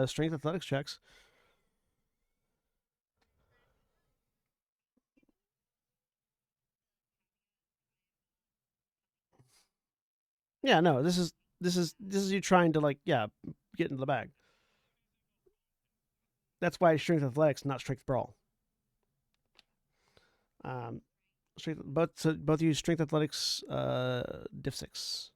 strength athletics checks. Yeah, no, this is you trying to like get into the bag. That's why it's strength athletics, not strength brawl. Um, strength, both use strength athletics diff 6.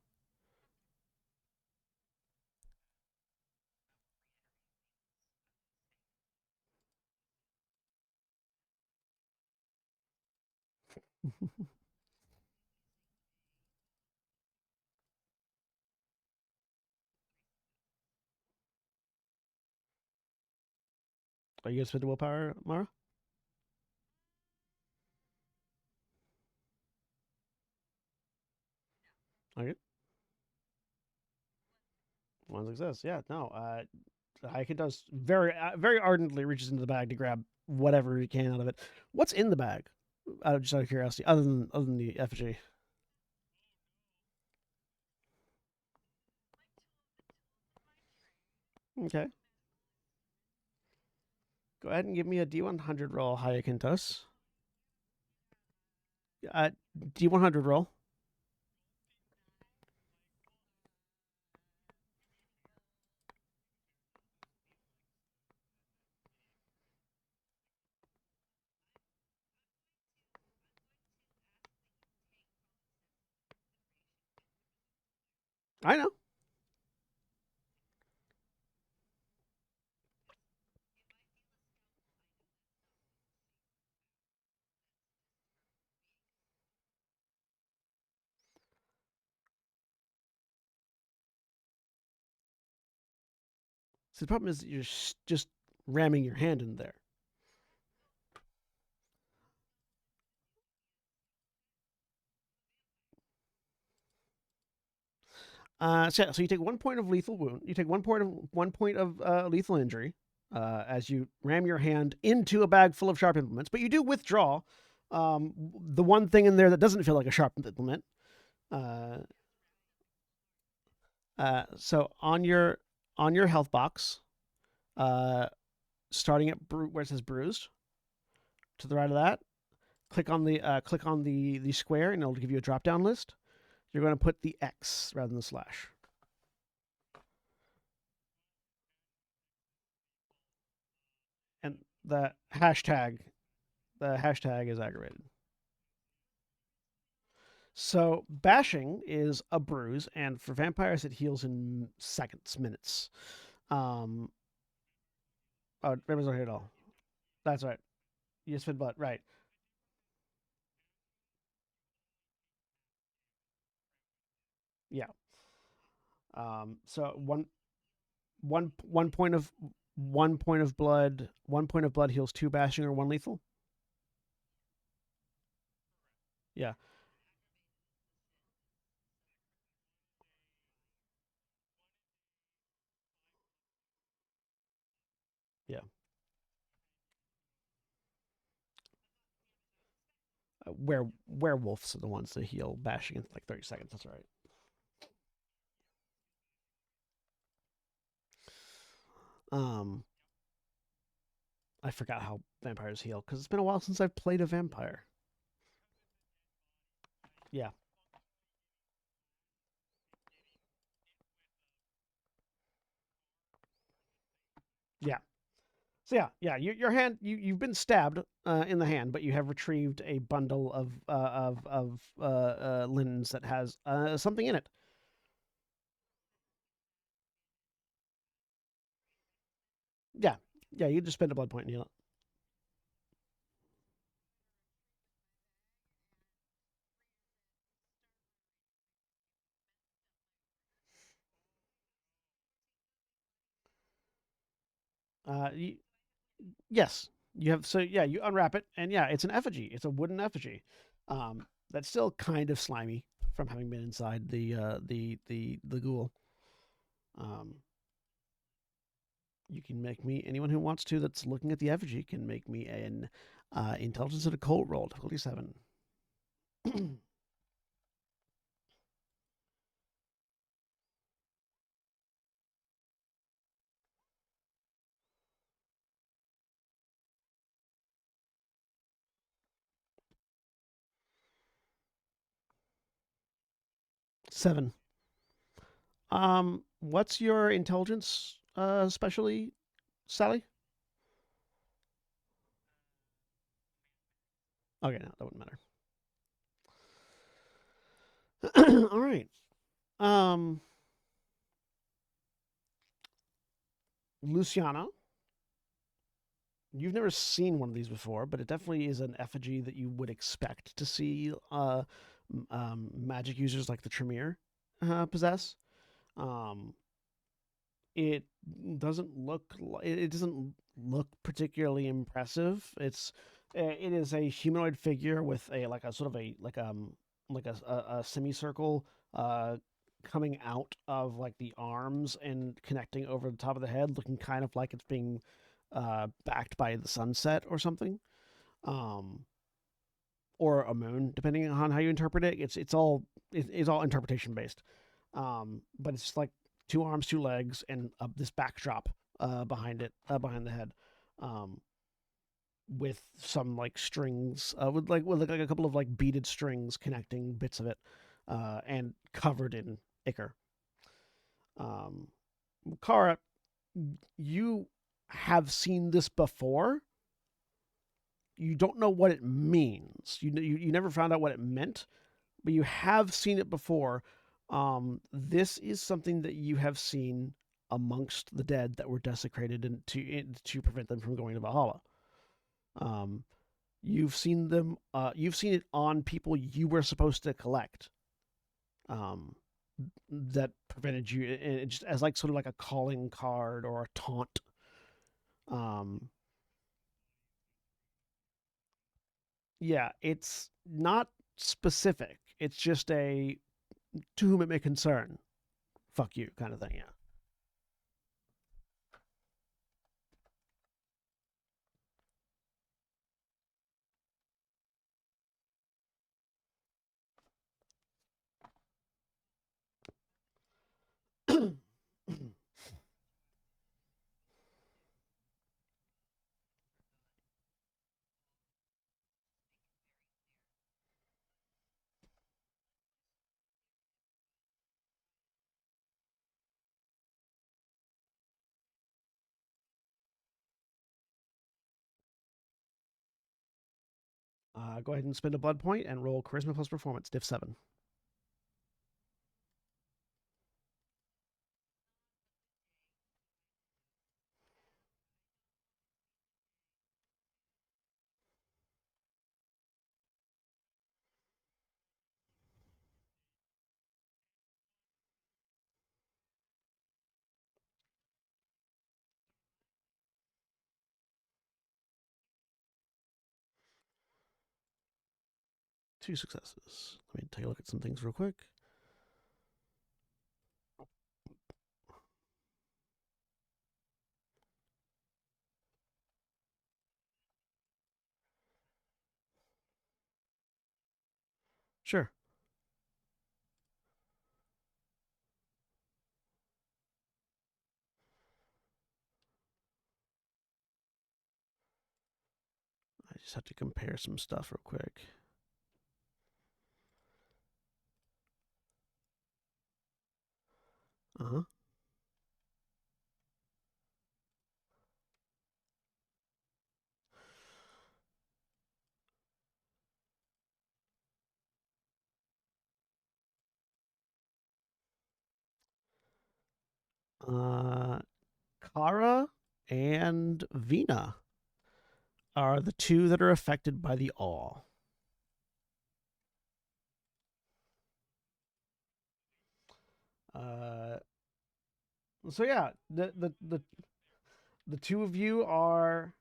Are you gonna spend the willpower, Mara? Okay, one success. Yeah, no. Haiken does very ardently reaches into the bag to grab whatever he can out of it. What's in the bag? Just out of curiosity, other than the effigy. Okay, go ahead and give me a D100 roll, Hyacinthus. Uh, D100 roll. I know. So the problem is that you're just ramming your hand in there. So you take 1 point of lethal wound. You take 1 point of lethal injury as you ram your hand into a bag full of sharp implements. But you do withdraw the one thing in there that doesn't feel like a sharp implement. Uh, so on your health box, uh, starting at where it says bruised, to the right of that, click on the square, and it'll give you a drop down list. You're going to put the X rather than the slash, and the hashtag is aggravated. So bashing is a bruise, and for vampires it heals in seconds, minutes. Um, oh, Raven's not here at all. That's right. You spit blood, right? Yeah. So one point of one point of blood heals two bashing or one lethal. Yeah, yeah. Werewolves are the ones that heal bashing in like 30 seconds. That's right. Um, I forgot how vampires heal because it's been a while since I've played a vampire. Yeah, yeah. So yeah. Your hand, you've been stabbed in the hand, but you have retrieved a bundle of linens that has something in it. Yeah, yeah. You just spend a blood point and heal it. You, yes, you have. So yeah, you unwrap it, and yeah, it's an effigy. It's a wooden effigy. That's still kind of slimy from having been inside the ghoul. Um, you can make me anyone who wants to that's looking at the effigy can make me an intelligence and occult roll, difficulty 7. 7. What's your intelligence, specially, Sally? Okay, no, that wouldn't matter. All right. Um, Luciana, you've never seen one of these before, but it definitely is an effigy that you would expect to see magic users like the Tremere possess. Um, it it doesn't look particularly impressive. It is a humanoid figure with a like a sort of a like a semicircle uh coming out of like the arms and connecting over the top of the head, looking kind of like it's being backed by the sunset or something. Um, or a moon, depending on how you interpret it. It's all interpretation based. But it's like two arms, two legs, and this backdrop behind it, behind the head, um, with some like strings, with like a couple of like beaded strings connecting bits of it, and covered in ichor. Um, Kara, you have seen this before. You don't know what it means. You never found out what it meant, but you have seen it before. This is something that you have seen amongst the dead that were desecrated and to prevent them from going to Valhalla. Um, you've seen them. You've seen it on people you were supposed to collect. Um, that prevented you, just as like sort of like a calling card or a taunt. Um, yeah, it's not specific. It's just a to whom it may concern. Fuck you, kind of thing. Yeah. Go ahead and spend a blood point and roll charisma plus performance, diff 7. 2 successes. Let me take a look at some things real quick. Sure. I just have to compare some stuff real quick. Uh-huh. Kara and Vina are the 2 that are affected by the awe. So yeah, the 2 of you are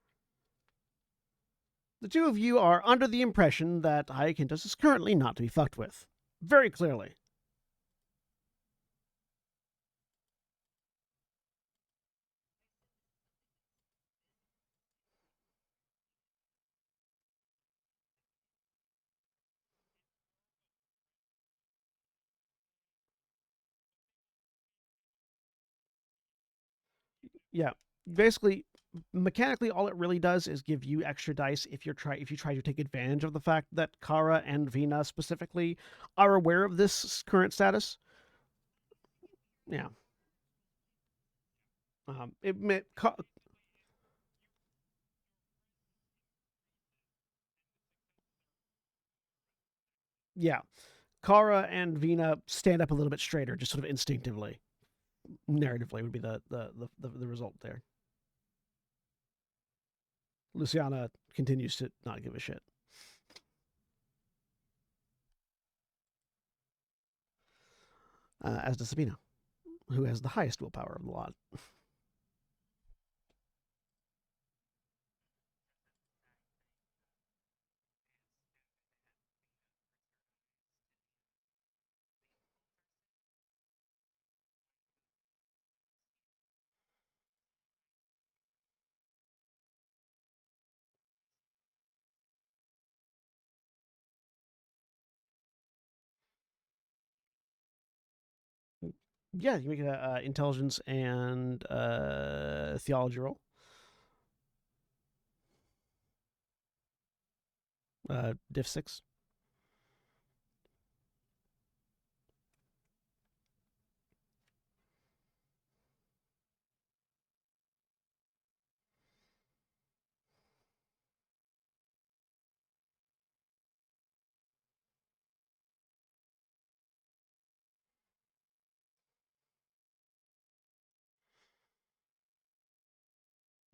under the impression that Hyacinthus is currently not to be fucked with. Very clearly. Yeah. Basically, mechanically, all it really does is give you extra dice if you try to take advantage of the fact that Kara and Vina specifically are aware of this current status. Yeah. It may, yeah. Kara and Vina stand up a little bit straighter, just sort of instinctively. Narratively would be the result there. Luciana continues to not give a shit. As does Sabina, who has the highest willpower of the lot. Yeah, you make an intelligence and theology roll. Diff 6.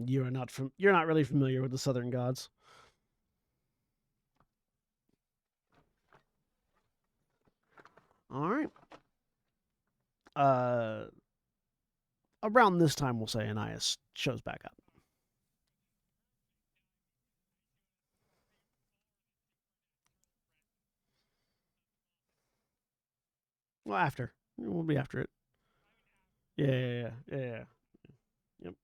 You're not really familiar with the Southern gods. All right. Uh, Around this time, we'll say Anais shows back up. Well, after we'll be after it. Yeah. Yep.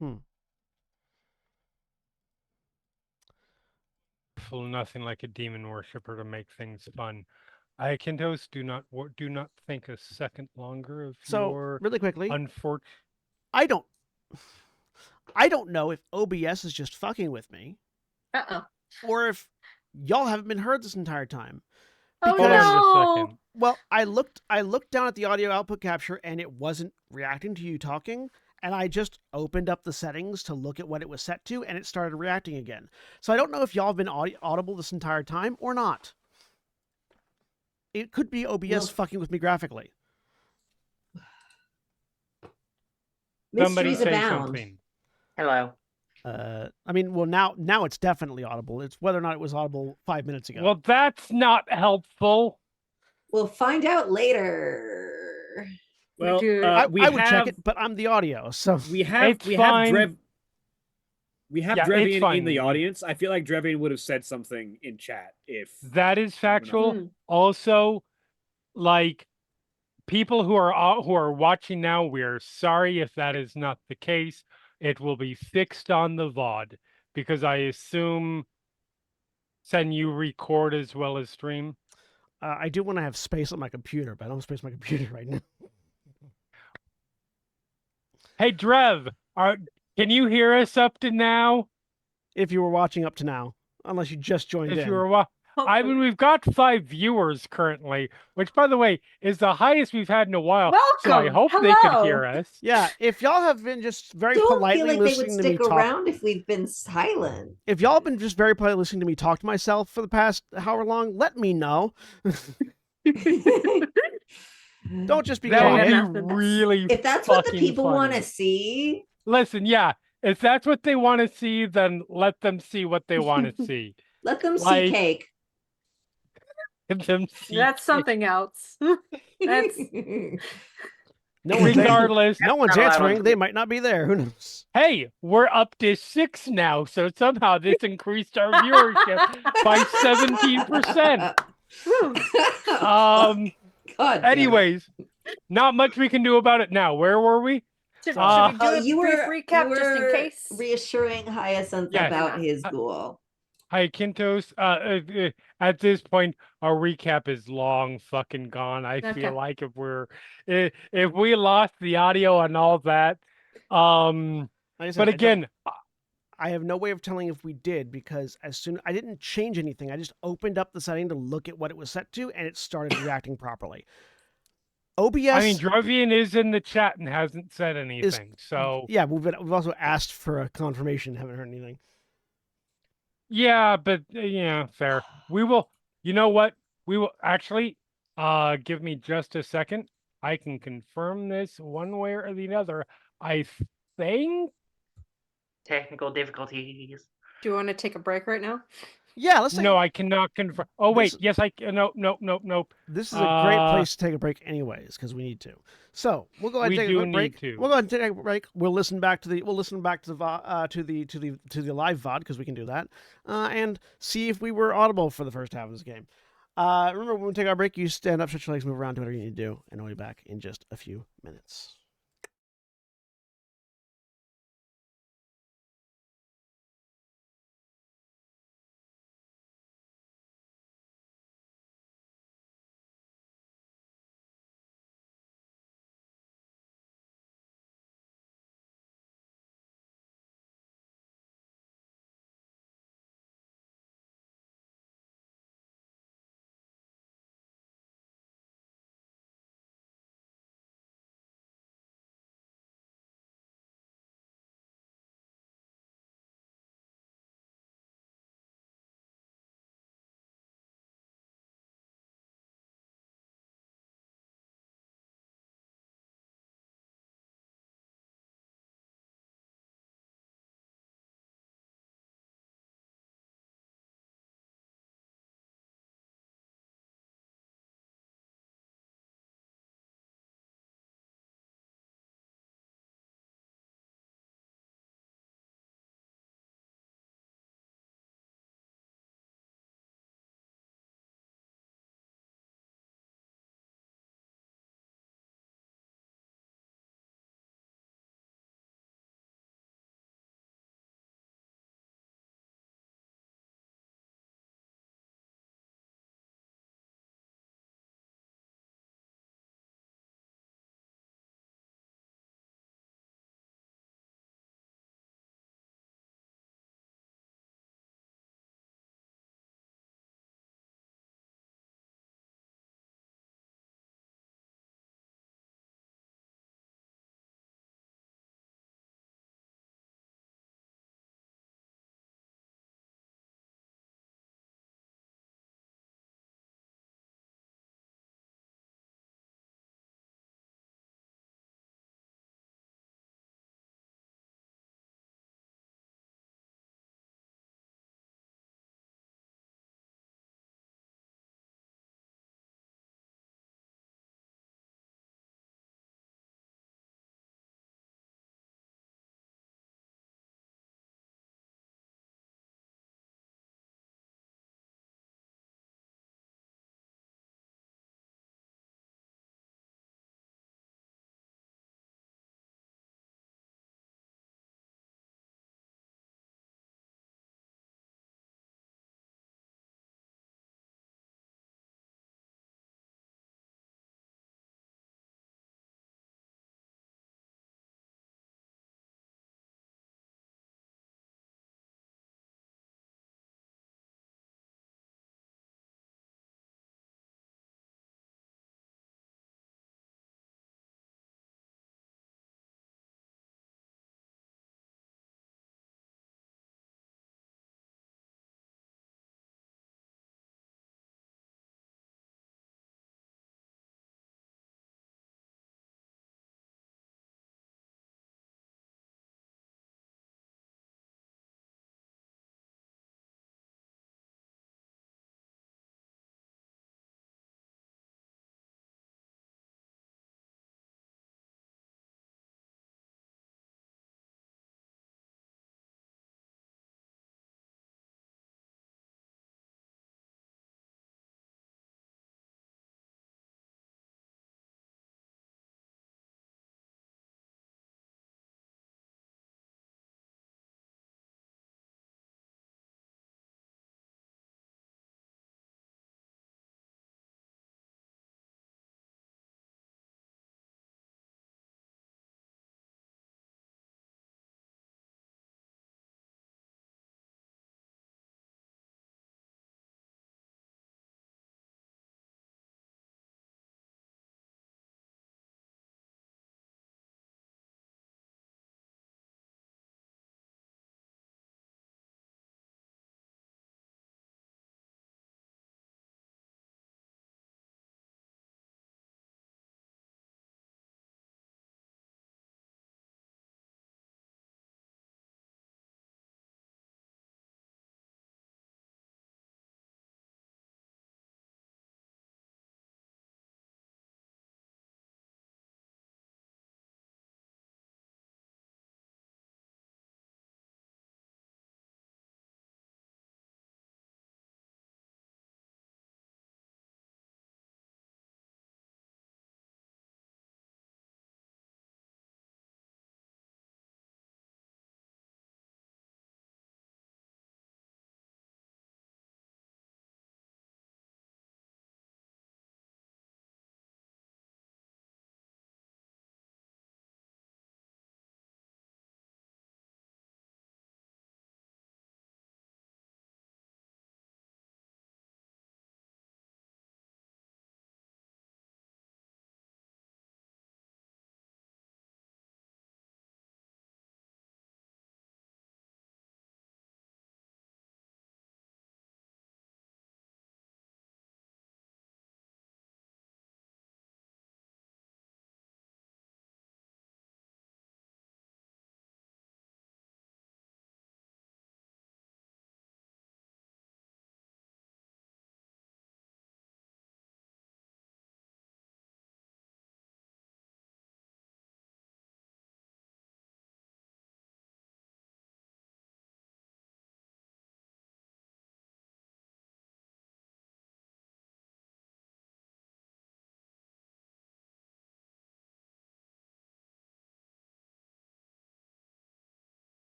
Hmm. Nothing like a demon worshiper to make things fun. Aikintos, do not think a second longer of So your really quickly, unfortunate. I don't I don't know if OBS is just fucking with me. Uh-oh. Or if y'all haven't been heard this entire time. Oh Well, I looked down at the audio output capture and it wasn't reacting to you talking, and I just opened up the settings to look at what it was set to, and it started reacting again. So I don't know if y'all have been audible this entire time or not. It could be OBS fucking with me graphically. Somebody Mysteries say abound. something. Hello. I mean, well, now it's definitely audible. It's whether or not it was audible 5 minutes ago. Well, that's not helpful. We'll find out later. Well, I we would check it, but I'm the audio, so We have It's fine. We have Yeah, it's Drevian fine. in the audience. I feel like Drevian would have said something in chat if That is factual. Hmm. Also, like people who are watching now, we're sorry if that is not the case. It will be fixed on the VOD because I assume Sen, you record as well as stream. I do want to have space on my computer, but I don't have space on my computer right now. Hey, Drev, can you hear us up to now? If you were watching up to now, unless you just joined If in. you were I mean, we've got 5 viewers currently, which, by the way, is the highest we've had in a while. So I Welcome. hope they could Hello. hear us. Yeah, if y'all have been just very Don't feel politely like they would listening to me stick talk, around if we've been silent. if y'all have been just very politely listening to me talk to myself for the past however long, let me know. Don't just be That quiet. would That's be the best. really If that's what the fucking people want to funny. see, Listen, yeah, if that's what they want to see, then let them see what they want to see. let them see Like- cake. Let them see. That's something else. That's No one's, Regardless, no one's Not allowed answering. on They Twitter. might not be there. Who knows? hey, we're up to 6 now, so somehow this increased our viewership by 17%. God damn it. Anyways, not much we can do about it now. Where were we? should Uh, we do a you brief were recap you just in were case? reassuring Hyacinth Yes. about his Uh, ghoul. Hi, Kintos. At this point, our recap is long fucking gone. I Okay. feel like if we lost the audio and all that, Like I said, but I don't- again, I have no way of telling if we did because I didn't change anything. I just opened up the setting to look at what it was set to, and it started reacting properly. OBS. I mean, Drovian is in the chat and hasn't said anything, so yeah, we've also asked for a confirmation. Haven't heard anything. yeah, but yeah, fair. We will. You know what? We will actually. Give me just a second. I can confirm this one way or the other. I think. Technical difficulties. Do you want to take a break right now? Yeah, let's. No, I cannot confirm. Oh wait, This- yes, I can. Nope. This is a great Uh, place to take a break, anyways, because we need to. So we'll go ahead We and take a do quick break. need to. We'll go ahead and take a break. We'll listen back to the live VOD because we can do that, and see if we were audible for the first half of this game. Remember, when we take our break, you stand up, stretch your legs, move around, do whatever you need to do, and we'll be back in just a few minutes.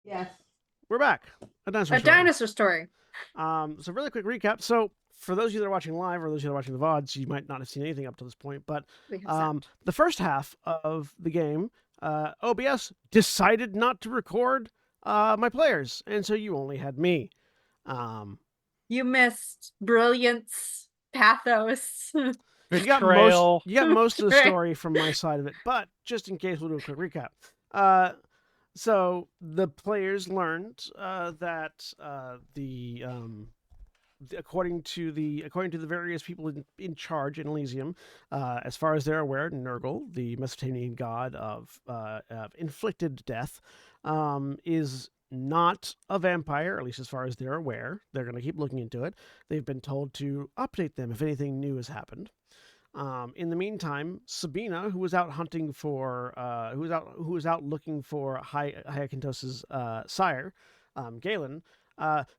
Yes. We're back. A dinosaur A story. dinosaur story. So really quick recap. So for those of you that are watching live or those of you that are watching the VODs, you might not have seen anything up to this point, but We have sound. the first half of the game, OBS decided not to record my players, and so you only had me. You missed brilliance, pathos. You got Betrayal. most of the Betrayal. story from my side of it, but just in case, we'll do a quick recap. So the players learned that according to the various people in charge in Elysium, as far as they're aware, Nurgle, the Mesopotamian god of inflicted death, is not a vampire, at least as far as they're aware. They're going to keep looking into it. They've been told to update them if anything new has happened. In the meantime, Sabina, who was out hunting for, who was out looking for Hyacinthos's sire, Galen,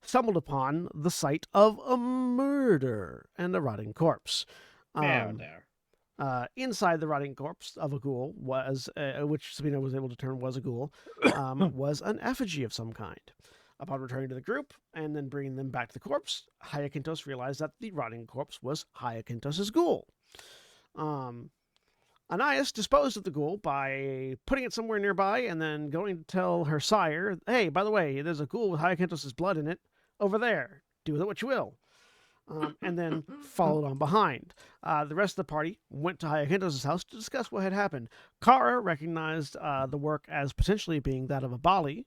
stumbled upon the site of a murder and a rotting corpse. Inside the rotting corpse of a ghoul was, which Sabina was able to determine was a ghoul, was an effigy of some kind. Upon returning to the group and then bringing them back to the corpse, Hyacinthos realized that the rotting corpse was Hyacinthos's ghoul. Anais disposed of the ghoul by putting it somewhere nearby and then going to tell her sire, hey, by the way, there's a ghoul with Hyacinthos' blood in it over there. Do with it what you will. And then followed on behind. The rest of the party went to Hyacinthos' house to discuss what had happened. Kara recognized the work as potentially being that of a Bali,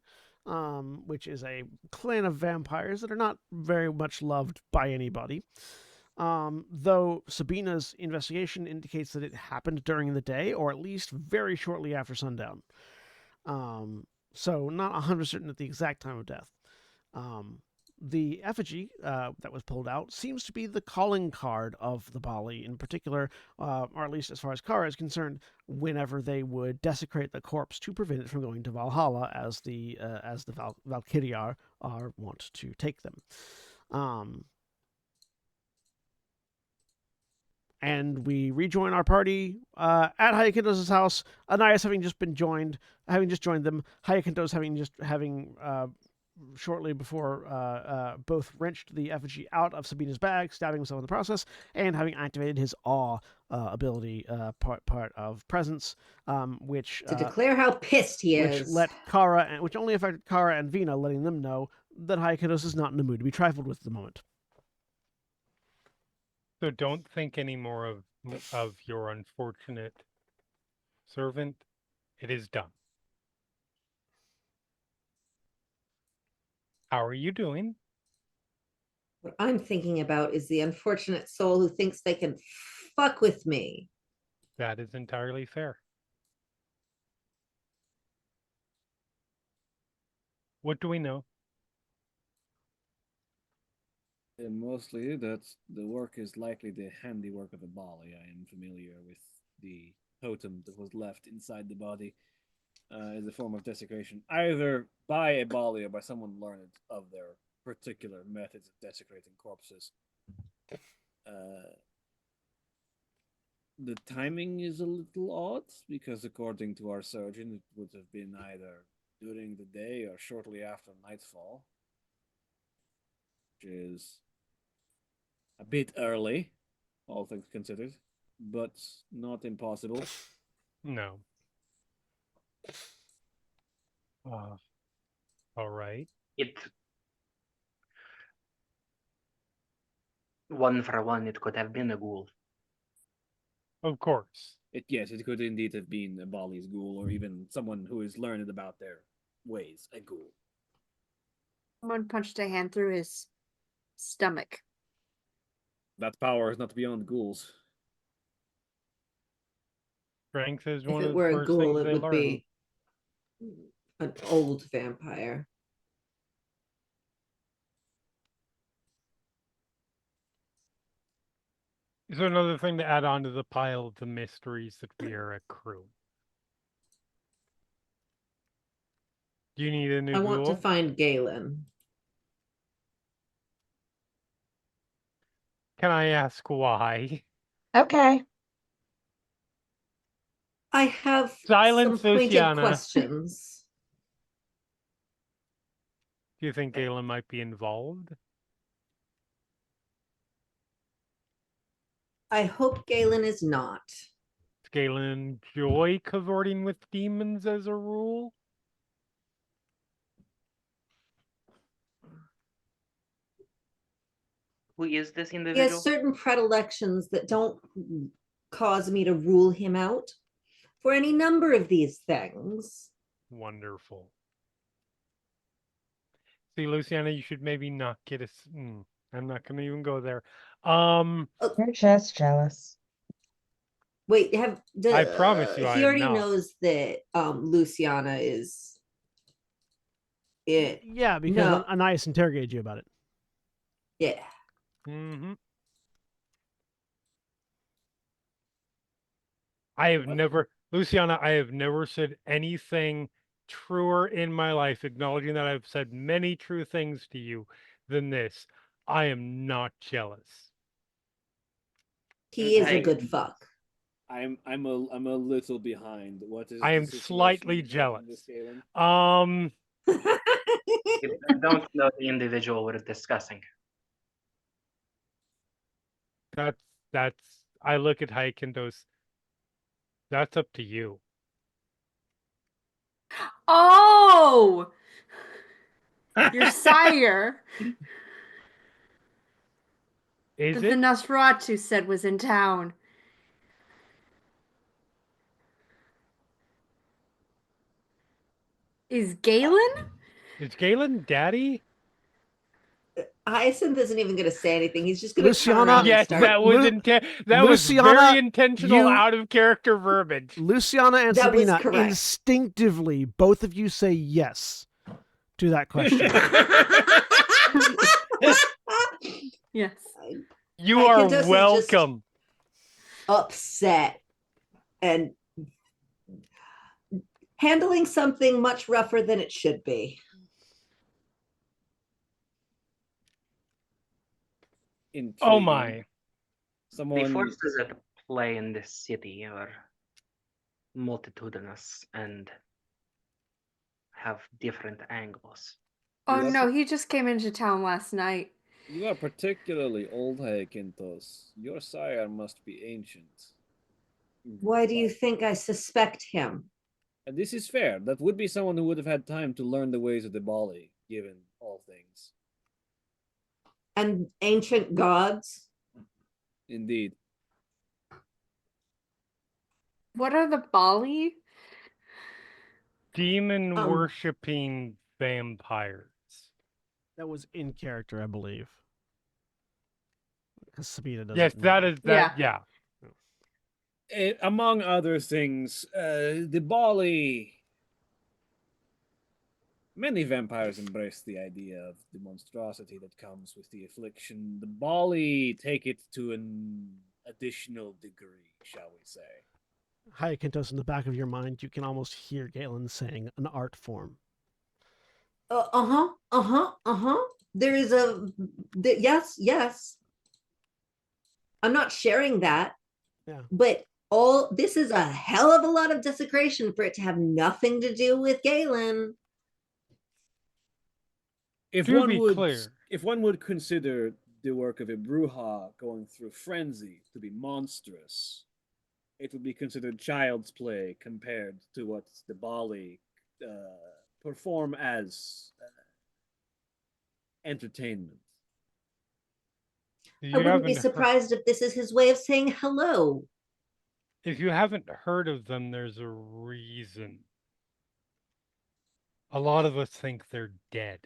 which is a clan of vampires that are not very much loved by anybody. Though Sabina's investigation indicates that it happened during the day, or at least very shortly after sundown. So not 100% certain at the exact time of death. The effigy that was pulled out seems to be the calling card of the Bali in particular, or at least as far as Kara is concerned, whenever they would desecrate the corpse to prevent it from going to Valhalla, as the Valkyria are wont to take them. And we rejoin our party at Hyacinthos' house. Anais having just joined them. Hyacinthos having shortly before both wrenched the effigy out of Sabina's bag, stabbing himself in the process, and having activated his awe ability, part of presence, which To declare how pissed he which is. which only affected Kara and Vina, letting them know that Hyacinthos is not in the mood to be trifled with at the moment. So don't think any more of your unfortunate servant. It is done. How are you doing? What I'm thinking about is the unfortunate soul who thinks they can fuck with me. That is entirely fair. What do we know? Mostly that the work is likely the handiwork of a Bali. I am familiar with the totem that was left inside the body as a form of desecration, either by a Bali or by someone learned of their particular methods of desecrating corpses. The timing is a little odd because, according to our surgeon, it would have been either during the day or shortly after nightfall, which is a bit early, all things considered, but not impossible. No. All right. One for one, it could have been a ghoul. Of course. Yes, it could indeed have been a Bali's ghoul, or even someone who is learned about their ways, a ghoul. Someone punched a hand through his stomach. That power is not beyond ghouls. Strength is If one it of the were a first ghoul, things it they would learn. be an old vampire. Is there another thing to add on to the pile of the mysteries that we are accruing? Do you need a new I want to ghoul? find Galen. Can I ask why? Okay. I have Silence, some pointed Luciana. questions. Do you think Galen might be involved? I hope Galen is not. Does Galen enjoy cavorting with demons as a rule? Who is this He has individual? certain predilections that don't cause me to rule him out for any number of these things. Wonderful. See, Luciana, you should maybe not get us. I'm not going to even go there. You're just jealous. Wait, I promise you I he am already not. knows that Luciana is it. Yeah, because No. Anais interrogated you about it. Yeah. Mm-hmm. I have never, Luciana, I have never said anything truer in my life, acknowledging that I've said many true things to you than this. I am not jealous. He is a I- good fuck. I'm a little behind. What is I the am situation slightly regarding jealous. this, Galen? I don't know the individual we're discussing. That's I look at Haikendos. That's up to you. Oh, your sire Is that the it? Nosferatu said was in town. Is Galen? Is Galen daddy? Hyacinth isn't even going to say anything. He's just going to turn Luciana- around and Yes, start. that was that was Luciana, very intentional, you- out of character verbiage. Luciana and That was Sabina, correct. instinctively, both of you say yes to that question. Yes. You Hyacinthos are is just welcome. upset and handling something much rougher than it should be. Oh Intriguing. my. The Someone forces at play in this city are multitudinous and have different angles. Oh You are no, he just came into town last night. You are particularly old, Hyacinthos. Your sire must be ancient. Why do you But- think I suspect him? And this is fair. That would be someone who would have had time to learn the ways of the Bali, given all things. And ancient gods? Indeed. What are the Bali? Demon Um, worshipping vampires. That was in character, I believe. Because Sabina doesn't Yes, that know. is that. Yeah. Among other things, the Bali. Many vampires embrace the idea of the monstrosity that comes with the affliction. The Bali take it to an additional degree, shall we say. Hyacinthos, in the back of your mind, you can almost hear Galen saying an art form. There is yes. I'm not sharing that. Yeah. But this is a hell of a lot of desecration for it to have nothing to do with Galen. If To one be would, clear. if one would consider the work of a Bruja going through frenzy to be monstrous, it would be considered child's play compared to what the Bali perform as entertainment. I wouldn't be surprised if this is his way of saying hello. If you haven't heard of them, there's a reason. A lot of us think they're dead.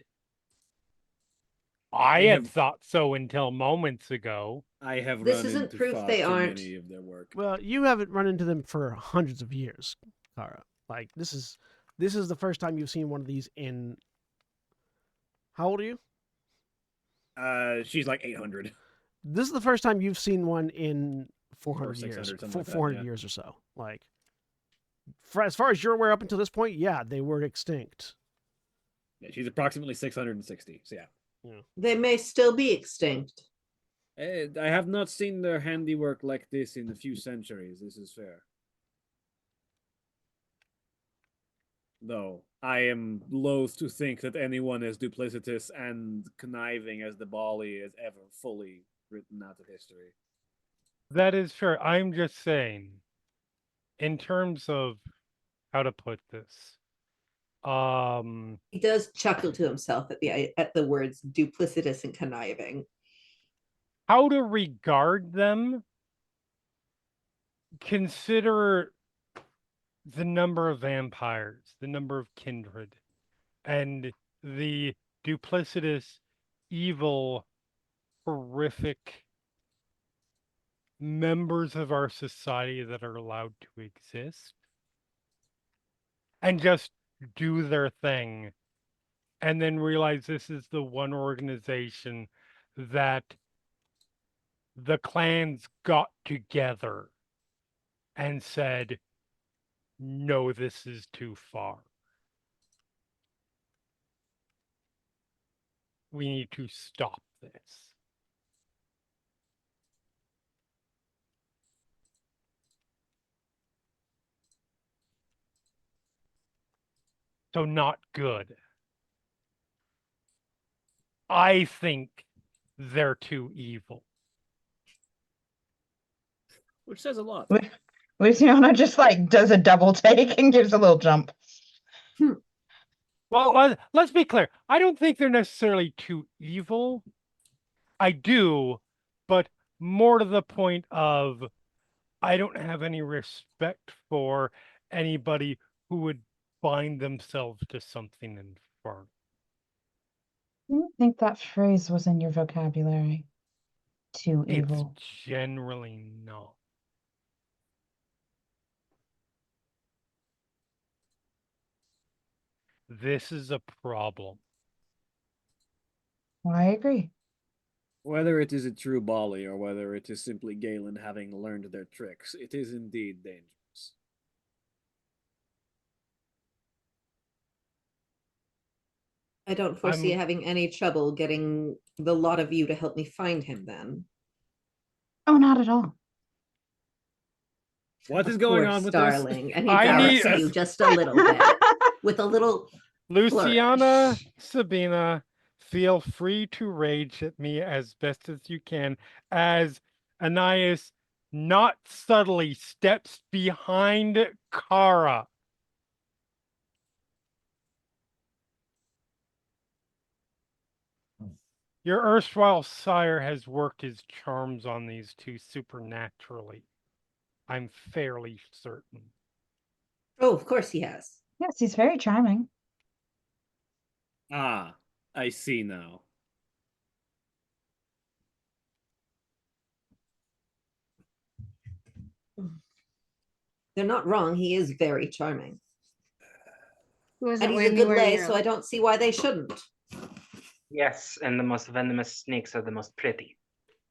I had thought so until moments ago. I have This run isn't into proof far they too aren't. many of their work. Well, you haven't run into them for hundreds of years, Kara. Like this is the first time you've seen one of these in. How old are you? She's like 800. This is the first time you've seen one in 400 Or 600, years, something like that, 400 yeah. years or so. Like, as far as you're aware, up until this point, yeah, they were extinct. Yeah, she's approximately 660. So yeah. They may still be extinct. I have not seen their handiwork like this in a few centuries. This is fair. Though I am loath to think that anyone as duplicitous and conniving as the Bali is ever fully written out of history. That is fair. I'm just saying, in terms of how to put this, He does chuckle to himself at the words duplicitous and conniving. how to regard them, consider the number of vampires, the number of kindred, and the duplicitous, evil, horrific members of our society that are allowed to exist and just do their thing, and then realize this is the one organization that the clans got together and said, no, this is too far. We need to stop this. So not good. I think they're too evil. Which says a lot. Luciana just like does a double take and gives a little jump. Well, let's be clear. I don't think they're necessarily too evil. I do, but more to the point of I don't have any respect for anybody who would bind themselves to something infernal. I don't think that phrase was in your vocabulary. Too evil. It's generally not. This is a problem. Well, I agree. Whether it is a true Bali or whether it is simply Galen having learned their tricks, it is indeed dangerous. I don't foresee having any trouble getting the lot of you to help me find him then. Oh, not at all. What is Of going course, on with darling. this? And he I barracks need- you just a little bit with a little Luciana, flourish. Sabina, feel free to rage at me as best as you can as Anais not subtly steps behind Kara. Your erstwhile sire has worked his charms on these two supernaturally. I'm fairly certain. Oh, of course he has. Yes, he's very charming. Ah, I see now. They're not wrong. He is very charming. Who is And it he's a when good you were lay, your so I don't see why they shouldn't. Yes, and the most venomous snakes are the most pretty.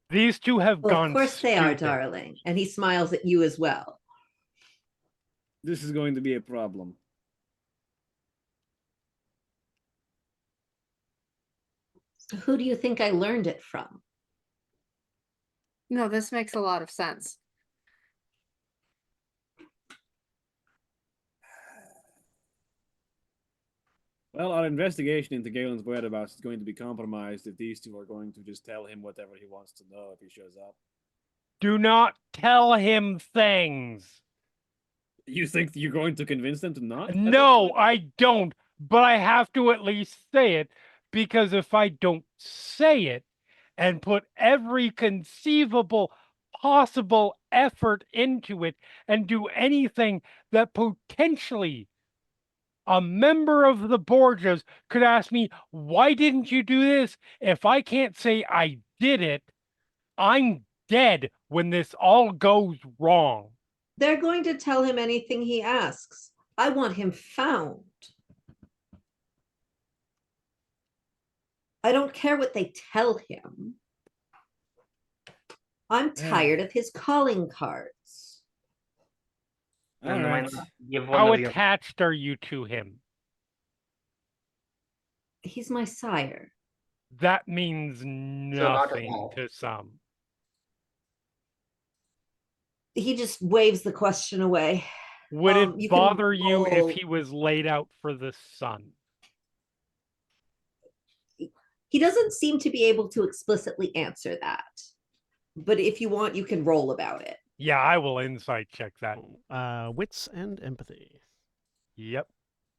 These two have Well, gone of course they are, stupid. darling. And he smiles at you as well. This is going to be a problem. Who do you think I learned it from? No, this makes a lot of sense. Well, our investigation into Galen's whereabouts is going to be compromised if these two are going to just tell him whatever he wants to know if he shows up. Do not tell him things. You think you're going to convince them to not? No, I don't. But I have to at least say it, because if I don't say it and put every conceivable possible effort into it and do anything that potentially a member of the Borgias could ask me, why didn't you do this? If I can't say I did it, I'm dead when this all goes wrong. They're going to tell him anything he asks. I want him found. I don't care what they tell him. I'm tired of his calling cards. And why Alright. not give one How of your attached are you to him? He's my sire. That means not at nothing all. to some. He just waves the question away. Would You it can bother you if roll- he was laid out for the sun? He doesn't seem to be able to explicitly answer that. But if you want, you can roll about it. Yeah, I will insight check that. Wits and empathy. Yep.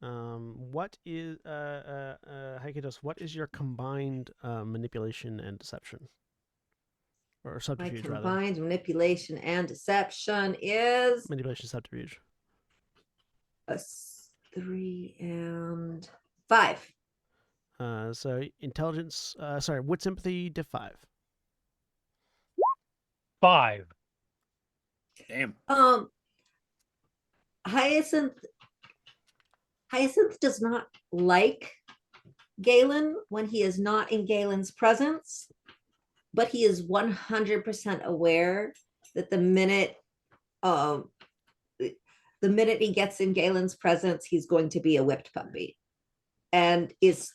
What is Haikidos, what is your combined manipulation and deception? Or My subterfuge, rather. combined manipulation and deception is Manipulation, subterfuge. a 3 and 5. So intelligence, wits, empathy, diff 5. 5. Damn. Hyacinth does not like Galen when he is not in Galen's presence, but he is 100% aware that the minute he gets in Galen's presence, he's going to be a whipped puppy, and is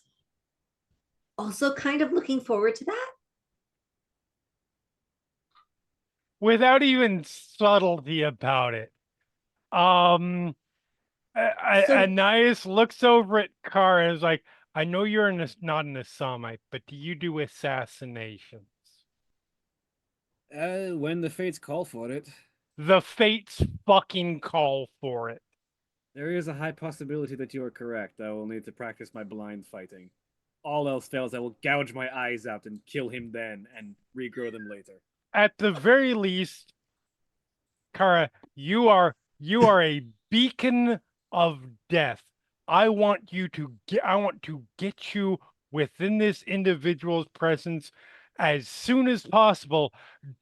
also kind of looking forward to that. Without even subtlety about it. So- Anais looks over at Kara and is like, I know you're not an Assamite, but do you do assassinations? When the fates call for it, The fates fucking call for it. there is a high possibility that you are correct. I will need to practice my blind fighting. All else fails, I will gouge my eyes out and kill him then, and regrow them later. At the very least, Kara, you are a beacon of death. I want to get you within this individual's presence as soon as possible,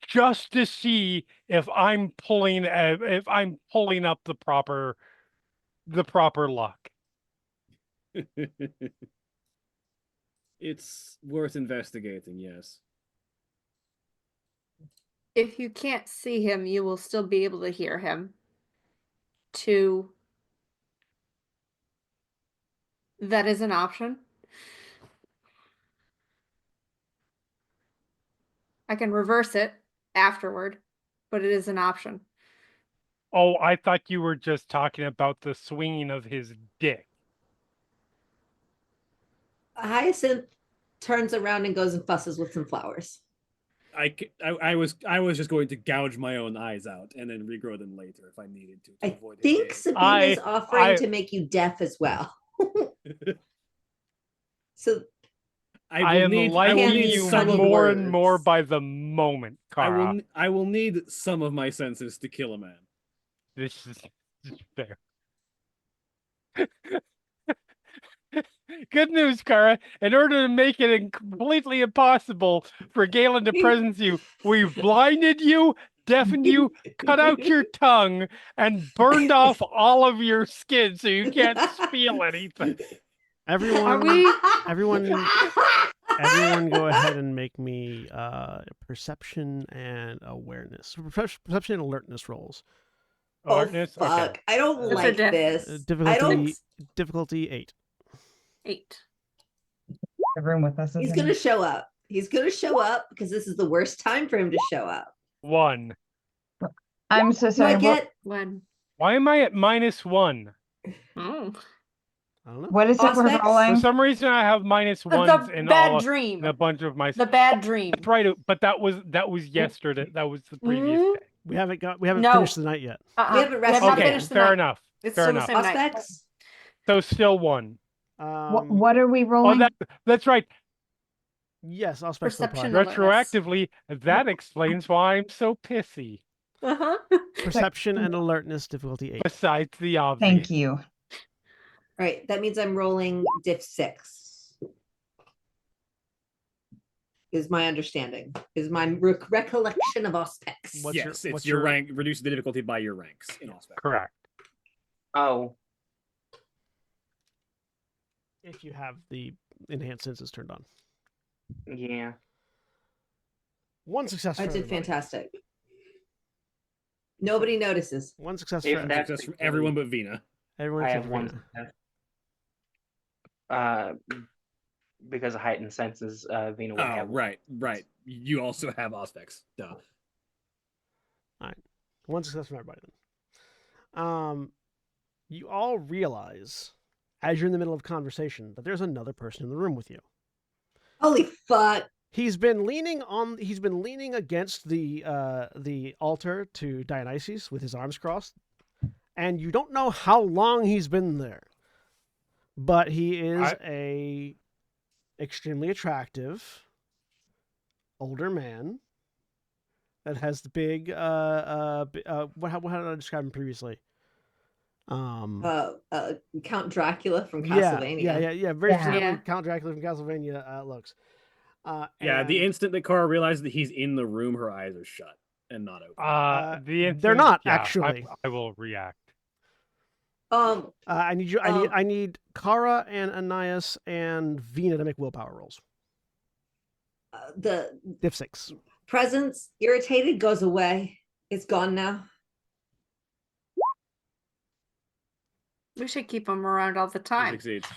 just to see if I'm pulling up the proper luck. It's worth investigating, yes. If you can't see him, you will still be able to hear him. 2. That is an option. I can reverse it afterward, but it is an option. Oh, I thought you were just talking about the swinging of his dick. Hyacinth turns around and goes and fusses with some flowers. I was just going to gouge my own eyes out and then regrow them later if I needed to I avoid his think gaze. Sabina's offering to make you deaf as well. So I am need liking need you some more and more words. by the moment, Kara. I will need some of my senses to kill a man. This is fair. Good news, Kara. In order to make it completely impossible for Galen to presence you, we've blinded you, deafened you, cut out your tongue, and burned off all of your skin so you can't feel anything. Everyone, we- everyone go ahead and make me perception and awareness. Perception and alertness rolls. Alertness? Oh, fuck. Okay. I don't What's like our this. Difficulty 8. 8. The room with us. He's isn't gonna it? show up. He's gonna show up because this is the worst time for him to show up. 1. I'm so Do I sorry. get When? Why am I at -1? Oh. I don't know. What is it we're Auspex? For rolling? some reason, I have -1s in bad dream. in a bunch of my. The bad dream. That's right, but that was yesterday. That was the previous Mhm. day. We haven't No. finished the night yet. We haven't rested not yet. finished the Fair night. enough. It's Fair still the enough. same night. Auspex? So still 1. What are we rolling? Oh, that's right. Yes, I'll spec the Perception apply. alertness. Retroactively, that explains why I'm so pissy. Uh-huh. Perception and alertness, difficulty 8. Besides the obvious. Thank you. All right, that means I'm rolling diff 6. Is my understanding. Is my recollection of Auspex. What's It's your your rank, reduce the difficulty by your ranks in Auspex. Correct. Oh, If you have the enhanced senses turned on. yeah. 1 success. I for did everybody. fantastic. Nobody notices. 1 success If for that's Success the from everyone case, but Vina. everyone. I except have for 1 Vina. success. Because of heightened senses, Vina would Oh, have. right. You also have Auspex. Duh. 1 success from everybody then. You all realize, as you're in the middle of conversation, that there's another person in the room with you. Holy fuck. He's been leaning against the altar to Dionysus with his arms crossed, and you don't know how long he's been there. But he is a extremely attractive older man that has the big how did I describe him previously? Count Dracula from Yeah, Castlevania. very Yeah. specifically Yeah. Count Dracula from Castlevania looks. Yeah, the and, instant that Cora realizes that he's in the room, her eyes are shut and not open. The they're not, yeah, actually. I will react. I need Kara and Ananias and Vina to make willpower rolls. The Diff 6. presence irritated goes away. It's gone now. We should keep him around all the He time. succeeds.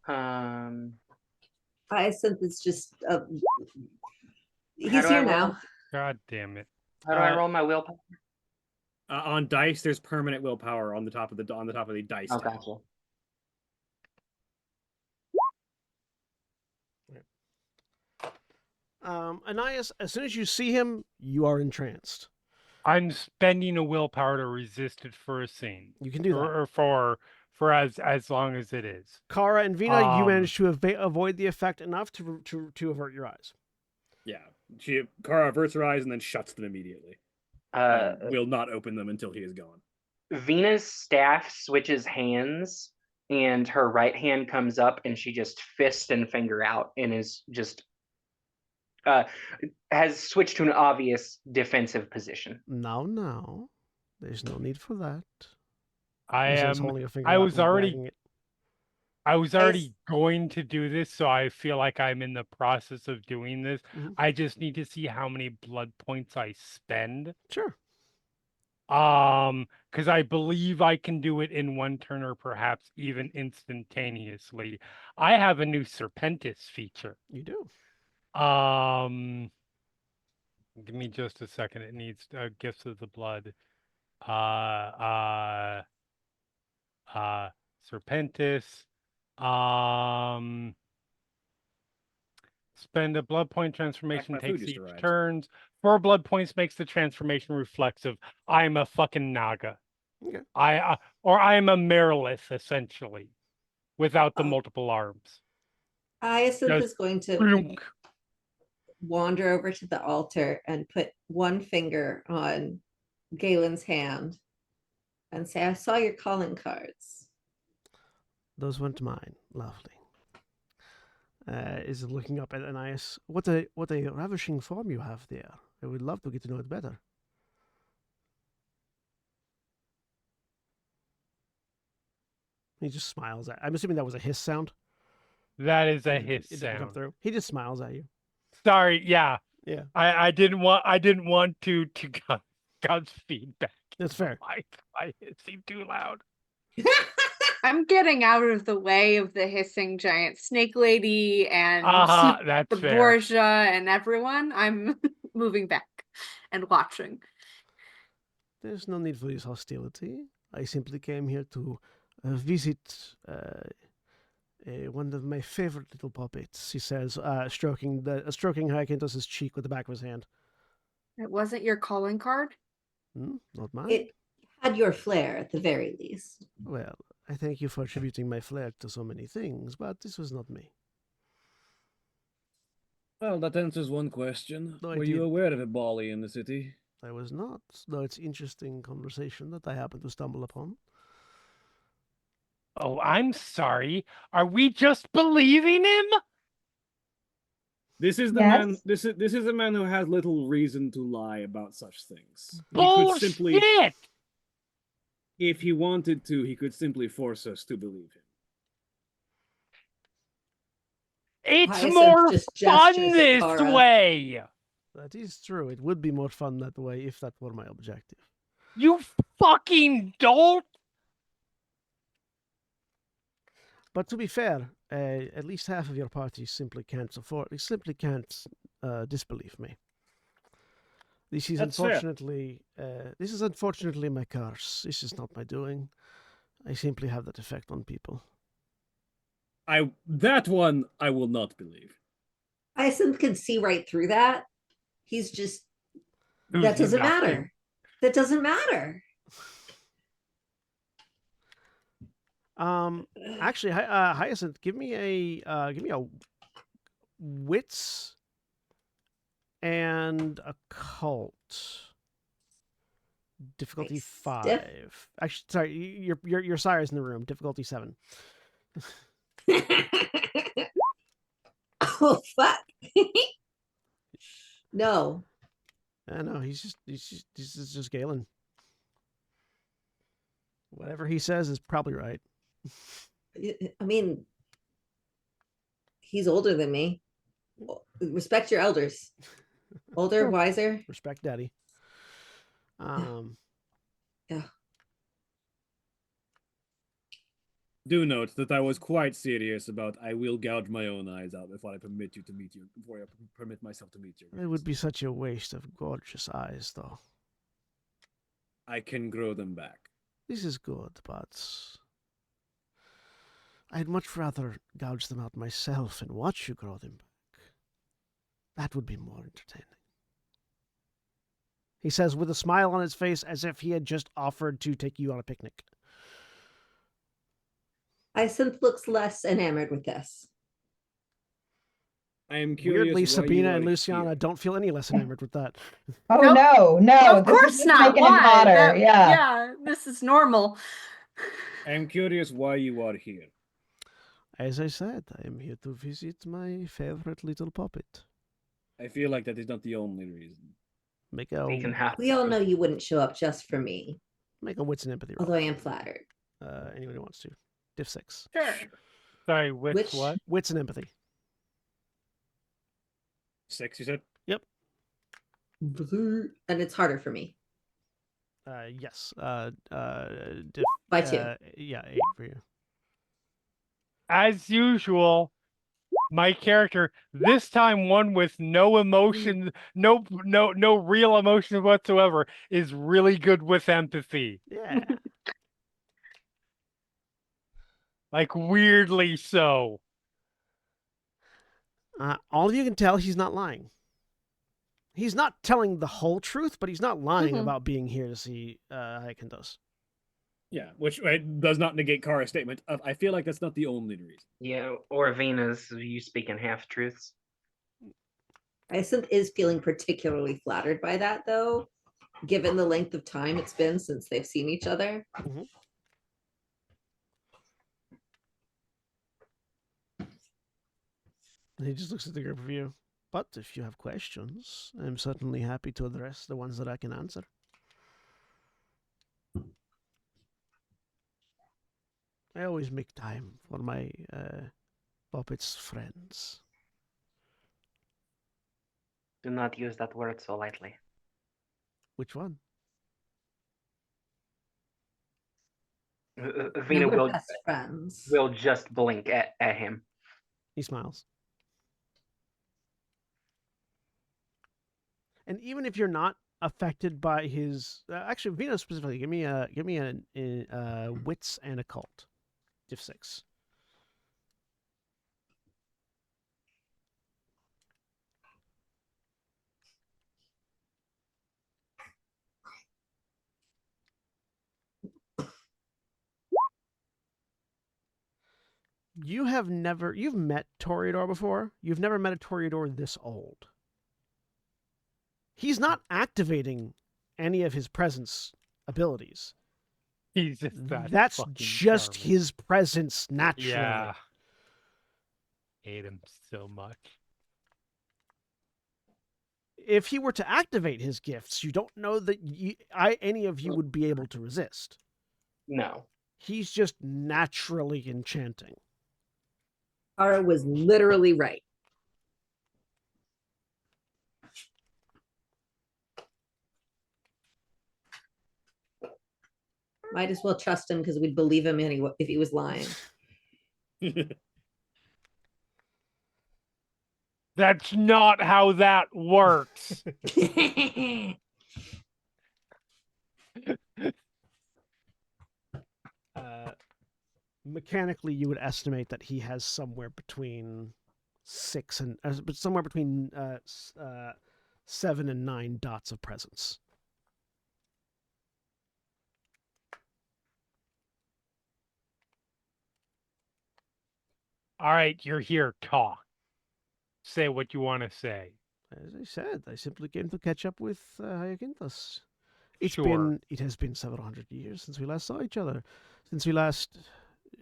Hyacinth is just he's do I here roll? now. God damn it. How do I roll my willpower? On dice, there's permanent willpower on the top of the dice. Oh, tab. gotcha. Ananias, as soon as you see him, you are entranced. I'm spending a willpower to resist it for a scene. You can do that. Or for as long as it is. Kara and Vina, you Um, managed to avoid the effect enough to avert your eyes. Yeah, Kara averts her eyes and then shuts them immediately. And will not open them until he is gone. Vina's staff switches hands, and her right hand comes up, and she just fist and finger out, and is just has switched to an obvious defensive position. No, there's no need for that. I He says, am. holding a finger I up was and already. dragging it. I was already going to do this, so I feel like I'm in the process of doing this. Mhm. I just need to see how many blood points I spend. Sure. Because I believe I can do it in one turn or perhaps even instantaneously. I have a new Serpentis feature. You do. Give me just a second. It needs gifts of the blood. Serpentis. Spend a blood point transformation, my food takes just each arrived. turns. 4 blood points makes the transformation reflexive. I'm a fucking Naga. Okay. I am a Marilith, essentially, without the multiple arms. Hyacinth Just is going to Blunk. wander over to the altar and put one finger on Galen's hand and say, I saw your calling cards. Those weren't mine. Lovely. Is looking up at Ananias. What a ravishing form you have there. I would love to get to know it better. He just smiles at. I'm assuming that was a hiss sound. That is a It hiss didn't come sound. through. He just smiles at you. Sorry, yeah. Yeah. I didn't want to God's feedback. That's fair. It seemed too loud. I'm getting out of the way of the hissing giant snake lady and That's the fair. Borgia and everyone. I'm moving back and watching. There's no need for this hostility. I simply came here to visit one of my favorite little puppets, he says, stroking Hyacinthus' cheek with the back of his hand. It wasn't your calling card? Not mine. It had your flair at the very least. Well, I thank you for attributing my flair to so many things, but this was not me. Well, that answers one question. No, Were I you did. aware of Bali in the city? I was not, though it's interesting conversation that I happened to stumble upon. Oh, I'm sorry. Are we just believing him? This is the Yes. man. This is a man who has little reason to lie about such things. He Bullshit! could simply, if he wanted to, he could simply force us to believe him. It's Hyacinth more just fun gestures at this Kara. way. That is true. It would be more fun that way if that were my objective. You fucking dolt. But to be fair, at least half of your party simply can't disbelieve me. This is That's fair. unfortunately my curse. This is not my doing. I simply have that effect on people. That one I will not believe. Hyacinth can see right through that. He's just Who's that doesn't nothing. matter. That doesn't matter. Actually, Hyacinth, give me a wits and occult. Difficulty Nice. 5. Actually, sorry, your sire's in the room. Difficulty 7. Oh fuck. No. No, he's just Galen. Whatever he says is probably right. I mean, he's older than me. Respect your elders. Older, wiser. Respect, Daddy. Yeah. Do note that I was quite serious about I will gouge my own eyes out before I permit myself to meet you. It would be such a waste of gorgeous eyes, though. I can grow them back. This is good, but I'd much rather gouge them out myself and watch you grow them back. That would be more entertaining. He says with a smile on his face as if he had just offered to take you on a picnic. Hyacinth looks less enamored with this. I am curious. Weirdly, why Sabina you and are Luciana here. don't feel any less enamored with that. Oh Nope. no, no! of this is course just not. making it Why? hotter. That- Yeah. Yeah, this is normal. I am curious why you are here. As I said, I am here to visit my favorite little puppet. I feel like that is not the only reason. Make a You can have. We all know you wouldn't show up just for me, wits and empathy roll. although I am flattered. Anybody wants to. Diff 6. Sure. Sorry, which what? Wits and empathy. 6, you said? And it's harder for me Yes. by 2. Yeah, 8 for you. As usual, my character this time one with no emotion, no real emotion whatsoever is really good with empathy. Yeah. Like weirdly so. All of you can tell he's not lying. He's not telling the whole truth, but he's not lying Mhm. about being here to see Hyacinthos. Yeah, which does not negate Kara's statement of I feel like that's not the only reason. Yeah, or Venus, you speaking half truths. Hyacinth is feeling particularly flattered by that, though, given the length of time it's been since they've seen each other. Mhm. He just looks at the group of you. But if you have questions, I'm certainly happy to address the ones that I can answer. I always make time for my puppets' friends. Do not use that word so lightly. Which one? Vina We're will best friends. just blink at him. He smiles. And even if you're not affected by his, actually, Venus specifically, give me a wits and occult, diff 6. You've met Toreador before. You've never met a Toreador this old. He's not activating any of his presence abilities. He's just That's fucking just charming. his presence naturally. Yeah. Hate him so much. If he were to activate his gifts, you don't know that any of you would be able to resist. No. He's just naturally enchanting. Kara was literally right. Might as well trust him because we'd believe him anyway if he was lying. That's not how that works. mechanically, you would estimate that he has somewhere between 7 and 9 dots of presence. All right, you're here. Talk. Say what you want to say. As I said, I simply came to catch up with Hyacinthus. Sure. It has been several hundred years since we last saw each other, since we last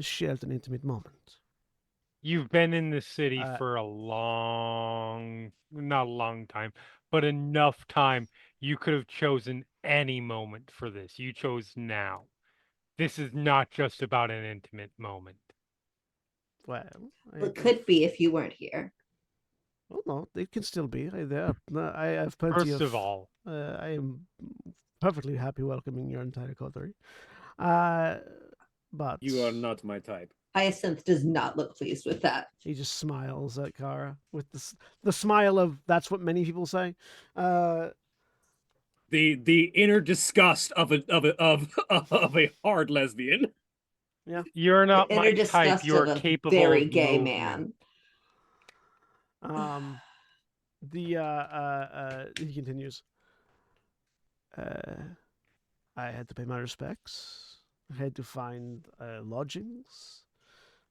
shared an intimate moment. You've been in the city Uh, for not a long time, but enough time. You could have chosen any moment for this. You chose now. This is not just about an intimate moment. Well, Well, it could be if you weren't here. Oh no, it can still be. I have plenty First of all, I am perfectly happy welcoming your entire coterie. But You are not my type. Hyacinth does not look pleased with that. he just smiles at Kara with the smile of that's what many people say. The inner disgust of a hard lesbian. you're not The my inner type. disgust You're of a capable very of gay movement. man. He continues. I had to pay my respects. I had to find lodgings.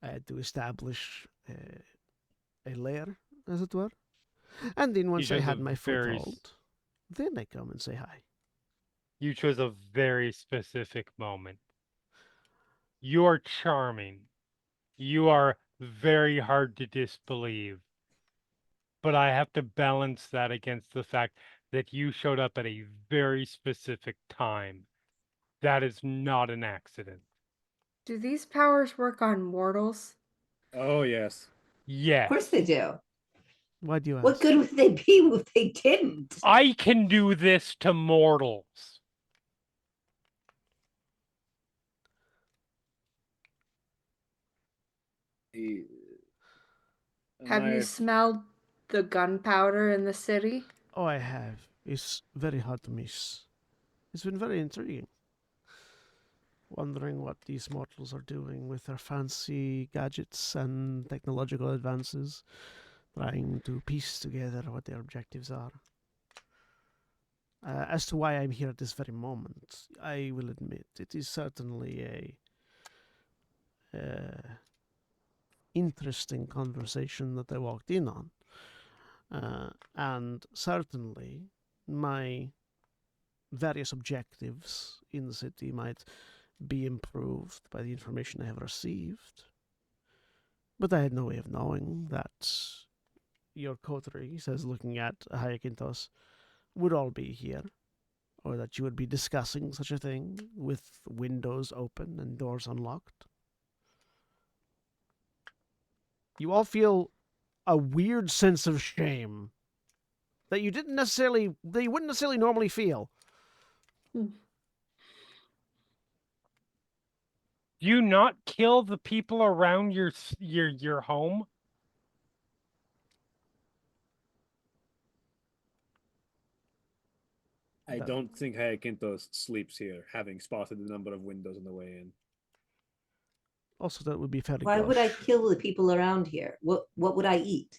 I had to establish a lair, as it were. And then once I chose had a my foothold, then I come and say hi. You chose a very specific moment. You are charming. You are very hard to disbelieve. But I have to balance that against the fact that you showed up at a very specific time. That is not an accident. Do these powers work on mortals? Oh yes. Yes. Of course they do. Why do you ask? What good would they be if they didn't? I can do this to mortals. Have you smelled the gunpowder in the city? Oh, I have. It's very hard to miss. It's been very intriguing. Wondering what these mortals are doing with their fancy gadgets and technological advances, trying to piece together what their objectives are. As to why I'm here at this very moment, I will admit it is certainly a interesting conversation that I walked in on. And certainly my various objectives in the city might be improved by the information I have received. But I had no way of knowing that your coterie, he says, looking at Hyacinthos, would all be here, or that you would be discussing such a thing with windows open and doors unlocked. You all feel a weird sense of shame that you wouldn't necessarily normally feel. Do you not kill the people around your home? I don't think Hyacinthos sleeps here, having spotted the number of windows on the way in. Also, that would be fairly Why would I gauche. kill the people around here? What would I eat?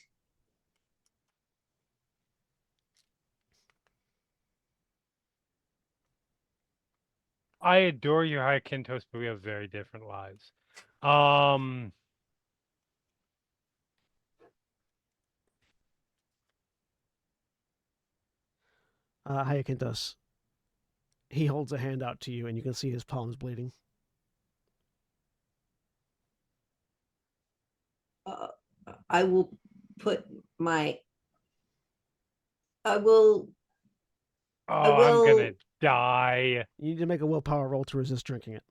I adore you, Hyacinthos, but we have very different lives. Hyacinthos, he holds a hand out to you, and you can see his palms bleeding. I will put my. I will. Oh, I'm gonna die. You need to make a willpower roll to resist drinking it.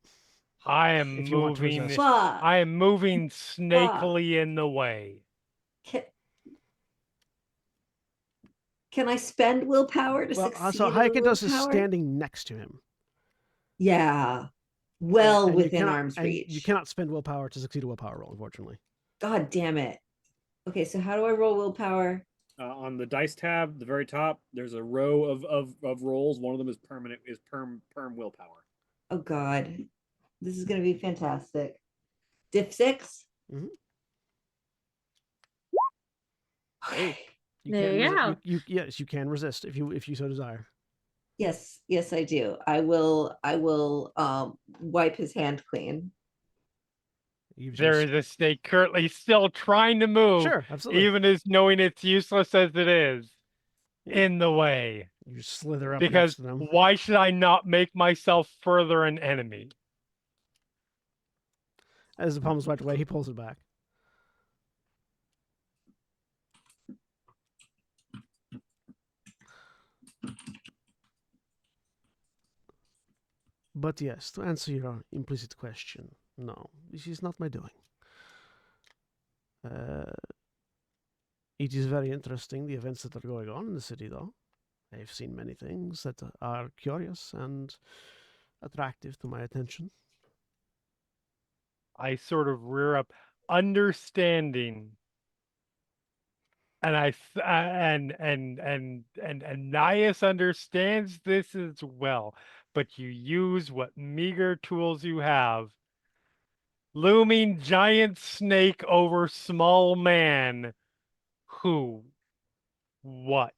I am If you want to moving. resist. I am moving snakily in the way. Can I spend willpower to succeed? So Hyacinthos is willpower? standing next to him. Yeah, well And within arm's reach. You cannot spend willpower to succeed a willpower roll, unfortunately. God damn it. Okay, so how do I roll willpower? On the dice tab, the very top, there's a row of rolls. One of them is perm willpower. Oh God, this is gonna be fantastic. Diff 6. Mhm. Okay. You There can you resi- go. yes, you can resist if you so desire. Yes, yes, I do. I will wipe his hand clean. You've There just is a snake currently still trying to move, sure, absolutely. even as knowing it's useless as it is, Yeah. in the way. You just slither up next Because to them. why should I not make myself further an enemy? As the pommel swiped away, he pulls it back. But yes, to answer your implicit question, no, this is not my doing. It is very interesting, the events that are going on in the city, though. I've seen many things that are curious and attractive to my attention. I sort of rear up, understanding, and and Nias understands this as well. But you use what meager tools you have. Looming giant snake over small man. Who? What?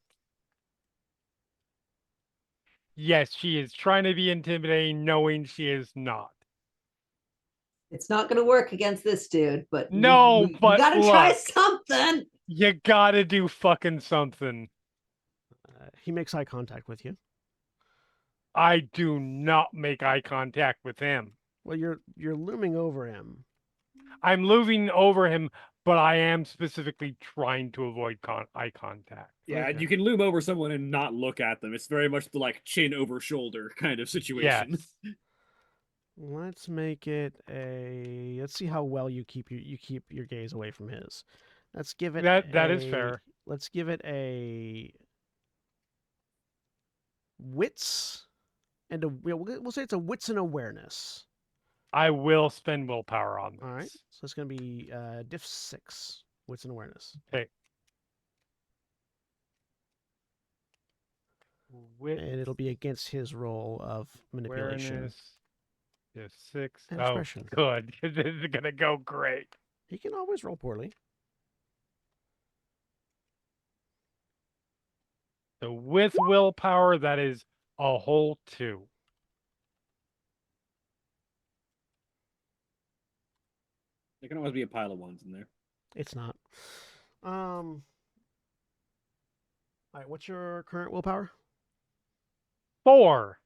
Yes, she is trying to be intimidating, knowing she is not. It's not going to work against this dude, but No, we but gotta try look. something. You gotta do fucking something. He makes eye contact with you. I do not make eye contact with him. Well, you're looming over him. I'm moving over him, but I am specifically trying to avoid eye contact. Yeah, Okay. you can loom over someone and not look at them. It's very much the like chin over shoulder kind of situation. Yes. Let's make it a. Let's see how well you keep your gaze away from his. Let's give it That is fair. Let's give it a wits and a. We'll say it's a wits and awareness. I will spend willpower on this. All right, so it's going to be diff 6, wits and awareness. Okay. And it'll be against his roll of manipulation. Awareness. Diff 6. And Oh, expression. good. This is gonna go great. He can always roll poorly. So with willpower, that is a whole 2. There can always be a pile of ones in there. It's not. All right, what's your current willpower? 4.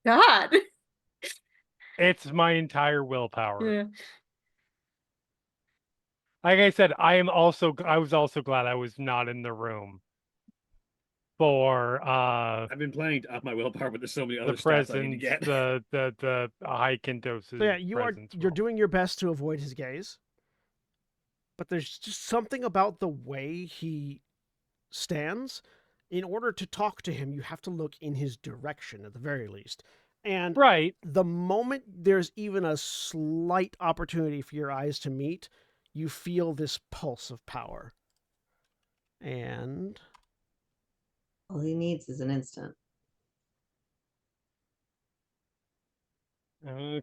God. It's my entire willpower. Yeah. Like I said, I was also glad I was not in the room for I've been planning to up my willpower, but there's so many other the stats I need to presence, get. the high Kintos. So yeah, you're doing your best to avoid his gaze. But there's just something about the way he stands. In order to talk to him, you have to look in his direction at the very least. And right. The moment there's even a slight opportunity for your eyes to meet, you feel this pulse of power. And all he needs is an instant.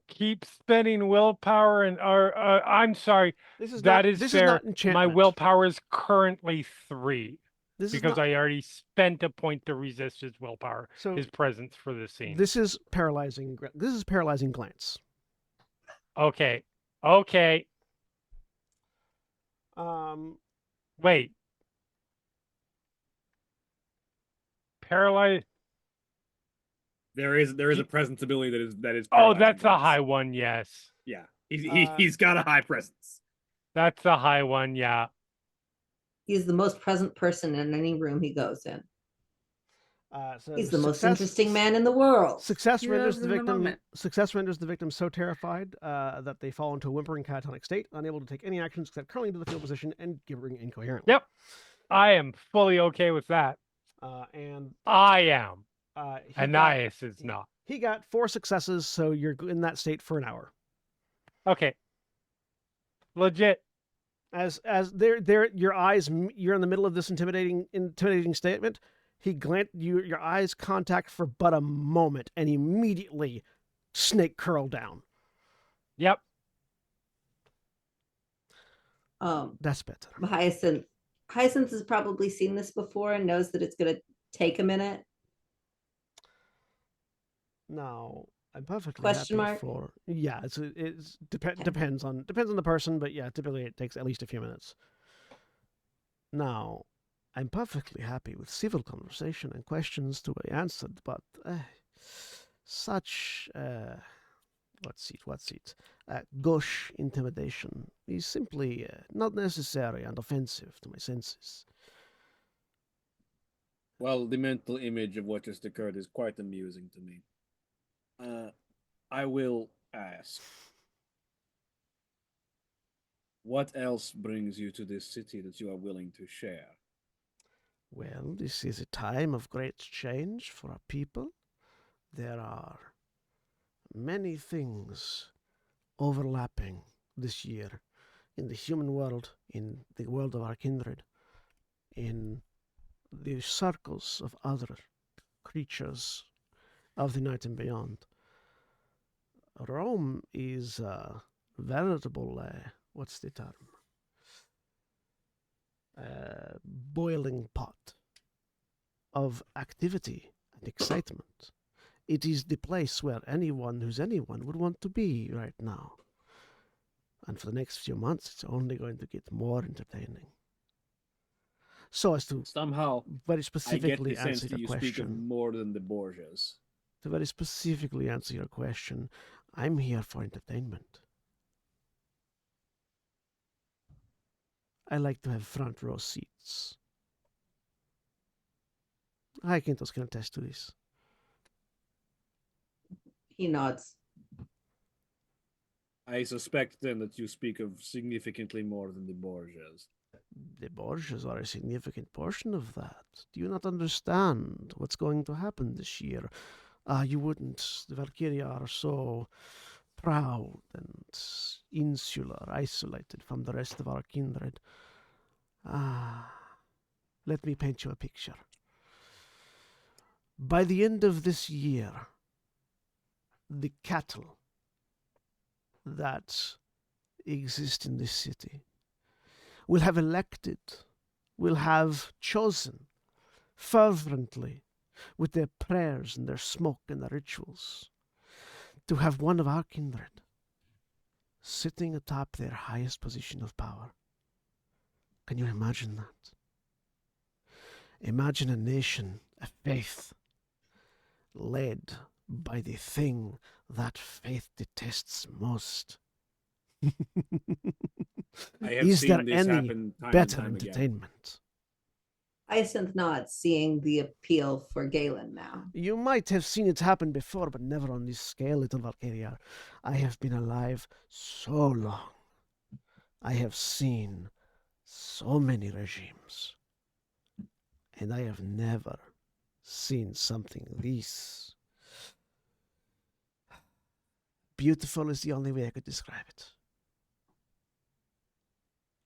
Keep spending willpower, and I'm sorry. This is fair. Is not enchantment. My willpower is currently 3 because I already spent a point to resist his willpower, so his presence for the scene. This is paralyzing. This is paralyzing glance. Okay. Wait. Paralyze. There is a presence ability that is. Oh, that's a high one. Yes. Yeah, he's got a high presence. That's a high one. Yeah. He's the most present person in any room he goes in. So he's the most interesting man in the world. Success renders the victim so terrified that they fall into a whimpering catatonic state, unable to take any actions except curling into the field position and gibbering incoherently. Yep, I am fully okay with that. And I am. Anais is not. He got 4 successes, so you're in that state for an hour. Okay. Legit. As your eyes, you're in the middle of this intimidating statement. Your eyes contact for but a moment, and immediately snake curl down. Yep. That's better. Hyacinth has probably seen this before and knows that it's going to take a minute. Now, I'm perfectly Question happy mark? for. Yeah, it's Okay. depends on the person, but yeah, typically it takes at least a few minutes. Now, I'm perfectly happy with civil conversation and questions to be answered, but such what's it? Gauche intimidation is simply not necessary and offensive to my senses. Well, the mental image of what just occurred is quite amusing to me. I will ask, what else brings you to this city that you are willing to share? Well, this is a time of great change for our people. There are many things overlapping this year in the human world, in the world of our kindred, in the circles of other creatures of the night and beyond. Rome is a veritable, what's the term? Boiling pot of activity and excitement. It is the place where anyone who's anyone would want to be right now. And for the next few months, it's only going to get more entertaining. So as to Somehow, very I get specifically the sense answer that your you speak of question, more than the Borgias. to very specifically answer your question, I'm here for entertainment. I like to have front row seats. Hyacinthos can attest to this. He nods. I suspect then that you speak of significantly more than the Borgias. The Borgias are a significant portion of that. Do you not understand what's going to happen this year? You wouldn't. The Valkyria are so proud and insular, isolated from the rest of our kindred. Let me paint you a picture. By the end of this year, the cattle that exist in this city will have elected, will have chosen fervently with their prayers and their smoke and their rituals to have one of our kindred sitting atop their highest position of power. Can you imagine that? Imagine a nation, a faith, led by the thing that faith detests most. I have Is there seen this any happen time and better time again. entertainment? Hyacinth nods, seeing the appeal for Galen now. You might have seen it happen before, but never on this scale, little Valkyria. I have been alive so long. I have seen so many regimes. And I have never seen something this beautiful is the only way I could describe it.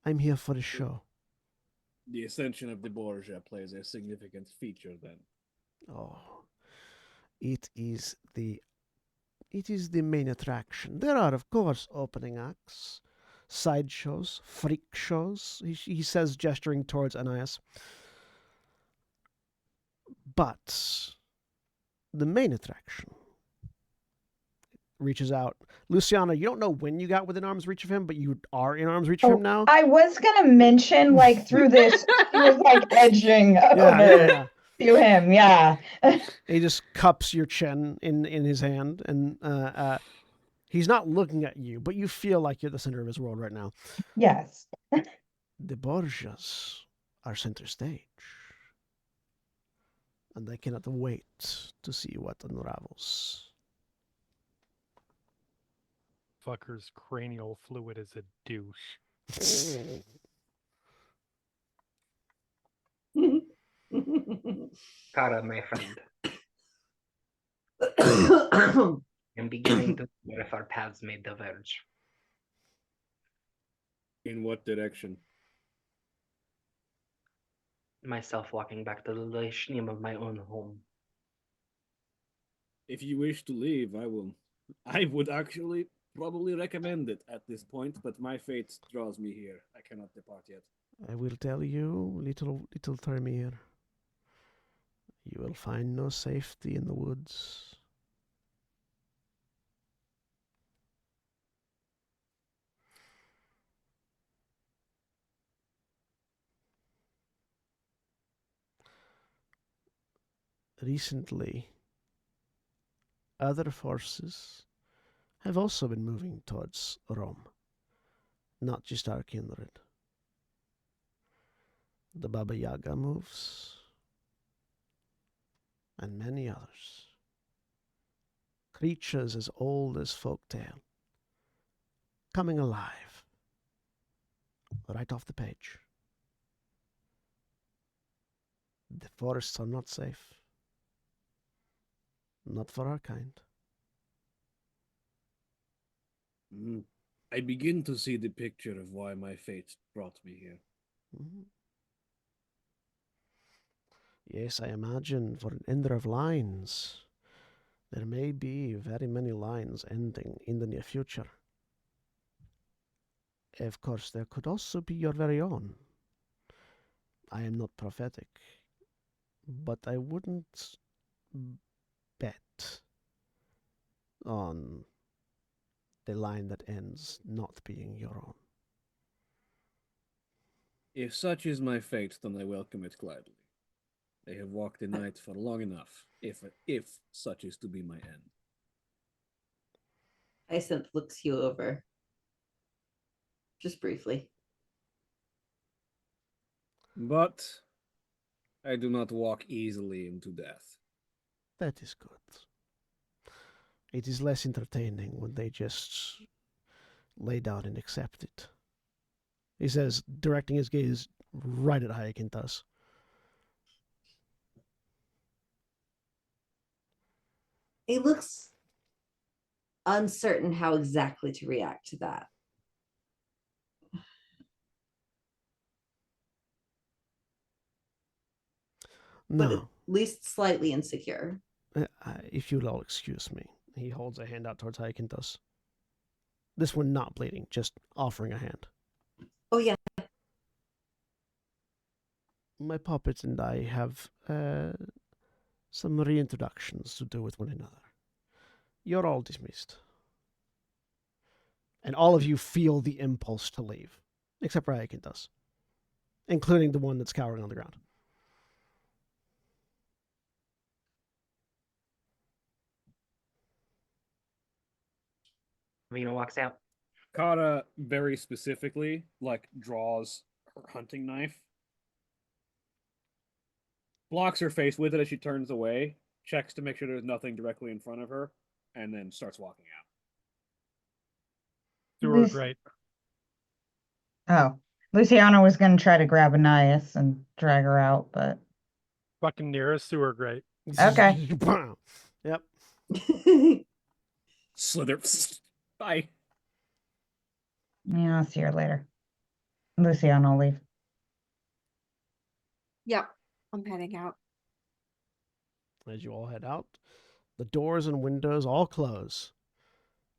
I'm here for the show. The ascension of the Borgia plays a significant feature then. Oh, it is the main attraction. There are, of course, opening acts, sideshows, freak shows, he says, gesturing towards Ananias. But the main attraction reaches out. Luciana, you don't know when you got within arm's reach of him, but you are in arm's reach of him now. I was gonna mention, like, through this, he was like edging over to him. Yeah. He just cups your chin in his hand, and he's not looking at you, but you feel like you're the center of his world right now. Yes. The Borgias are center stage, and I cannot wait to see what unravels. Fucker's cranial fluid is a douche. Kara, my friend, I'm beginning to wonder if our paths may diverge. In what direction? Myself walking back to the Lashnim of my own home. If you wish to leave, I will. I would actually probably recommend it at this point, but my fate draws me here. I cannot depart yet. I will tell you, little Thermir, you will find no safety in the woods. Recently, other forces have also been moving towards Rome, not just our kindred. The Baba Yaga moves, and many others. Creatures as old as folktale, coming alive, right off the page. The forests are not safe. Not for our kind. I begin to see the picture of why my fate brought me here. Mhm. Yes, I imagine for an ender of lines, there may be very many lines ending in the near future. Of course, there could also be your very own. I am not prophetic, but I wouldn't bet on the line that ends not being your own. If such is my fate, then I welcome it gladly. I have walked the night for long enough, if such is to be my end. Hyacinth looks you over. Just briefly. But I do not walk easily into death. That is good. It is less entertaining when they just lay down and accept it. He says, directing his gaze right at Hyacinthus. He looks uncertain how exactly to react to that. But No, at least slightly insecure. if you'll all excuse me. He holds a hand out towards Hyacinthus. This one not bleeding, just offering a hand. Oh, yeah. My puppet and I have some reintroductions to do with one another. You're all dismissed. And all of you feel the impulse to leave, except for Hyacinthus, including the one that's cowering on the ground. Vina walks out. Kara very specifically, draws her hunting knife, blocks her face with it as she turns away, checks to make sure there's nothing directly in front of her, and then starts walking out. Sewer great. Oh, Luciana was going to try to grab Anais and drag her out, but Fucking near a sewer grate. okay. Yep. Slither. Bye. Yeah, I'll see her later. Luciana will leave. Yep, I'm heading out. As you all head out, the doors and windows all close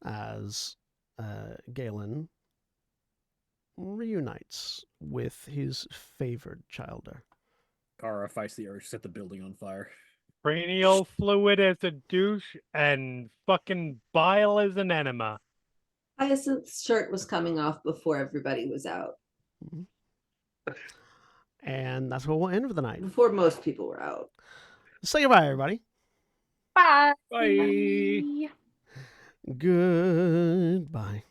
as Galen reunites with his favored childer. Kara fights the urge to set the building on fire. Cranial fluid as a douche and fucking bile as an enema. Hyacinth's shirt was coming off before everybody was out. And that's where we'll end for the night. Before most people were out. Say goodbye, everybody. Bye. Bye. Goodbye.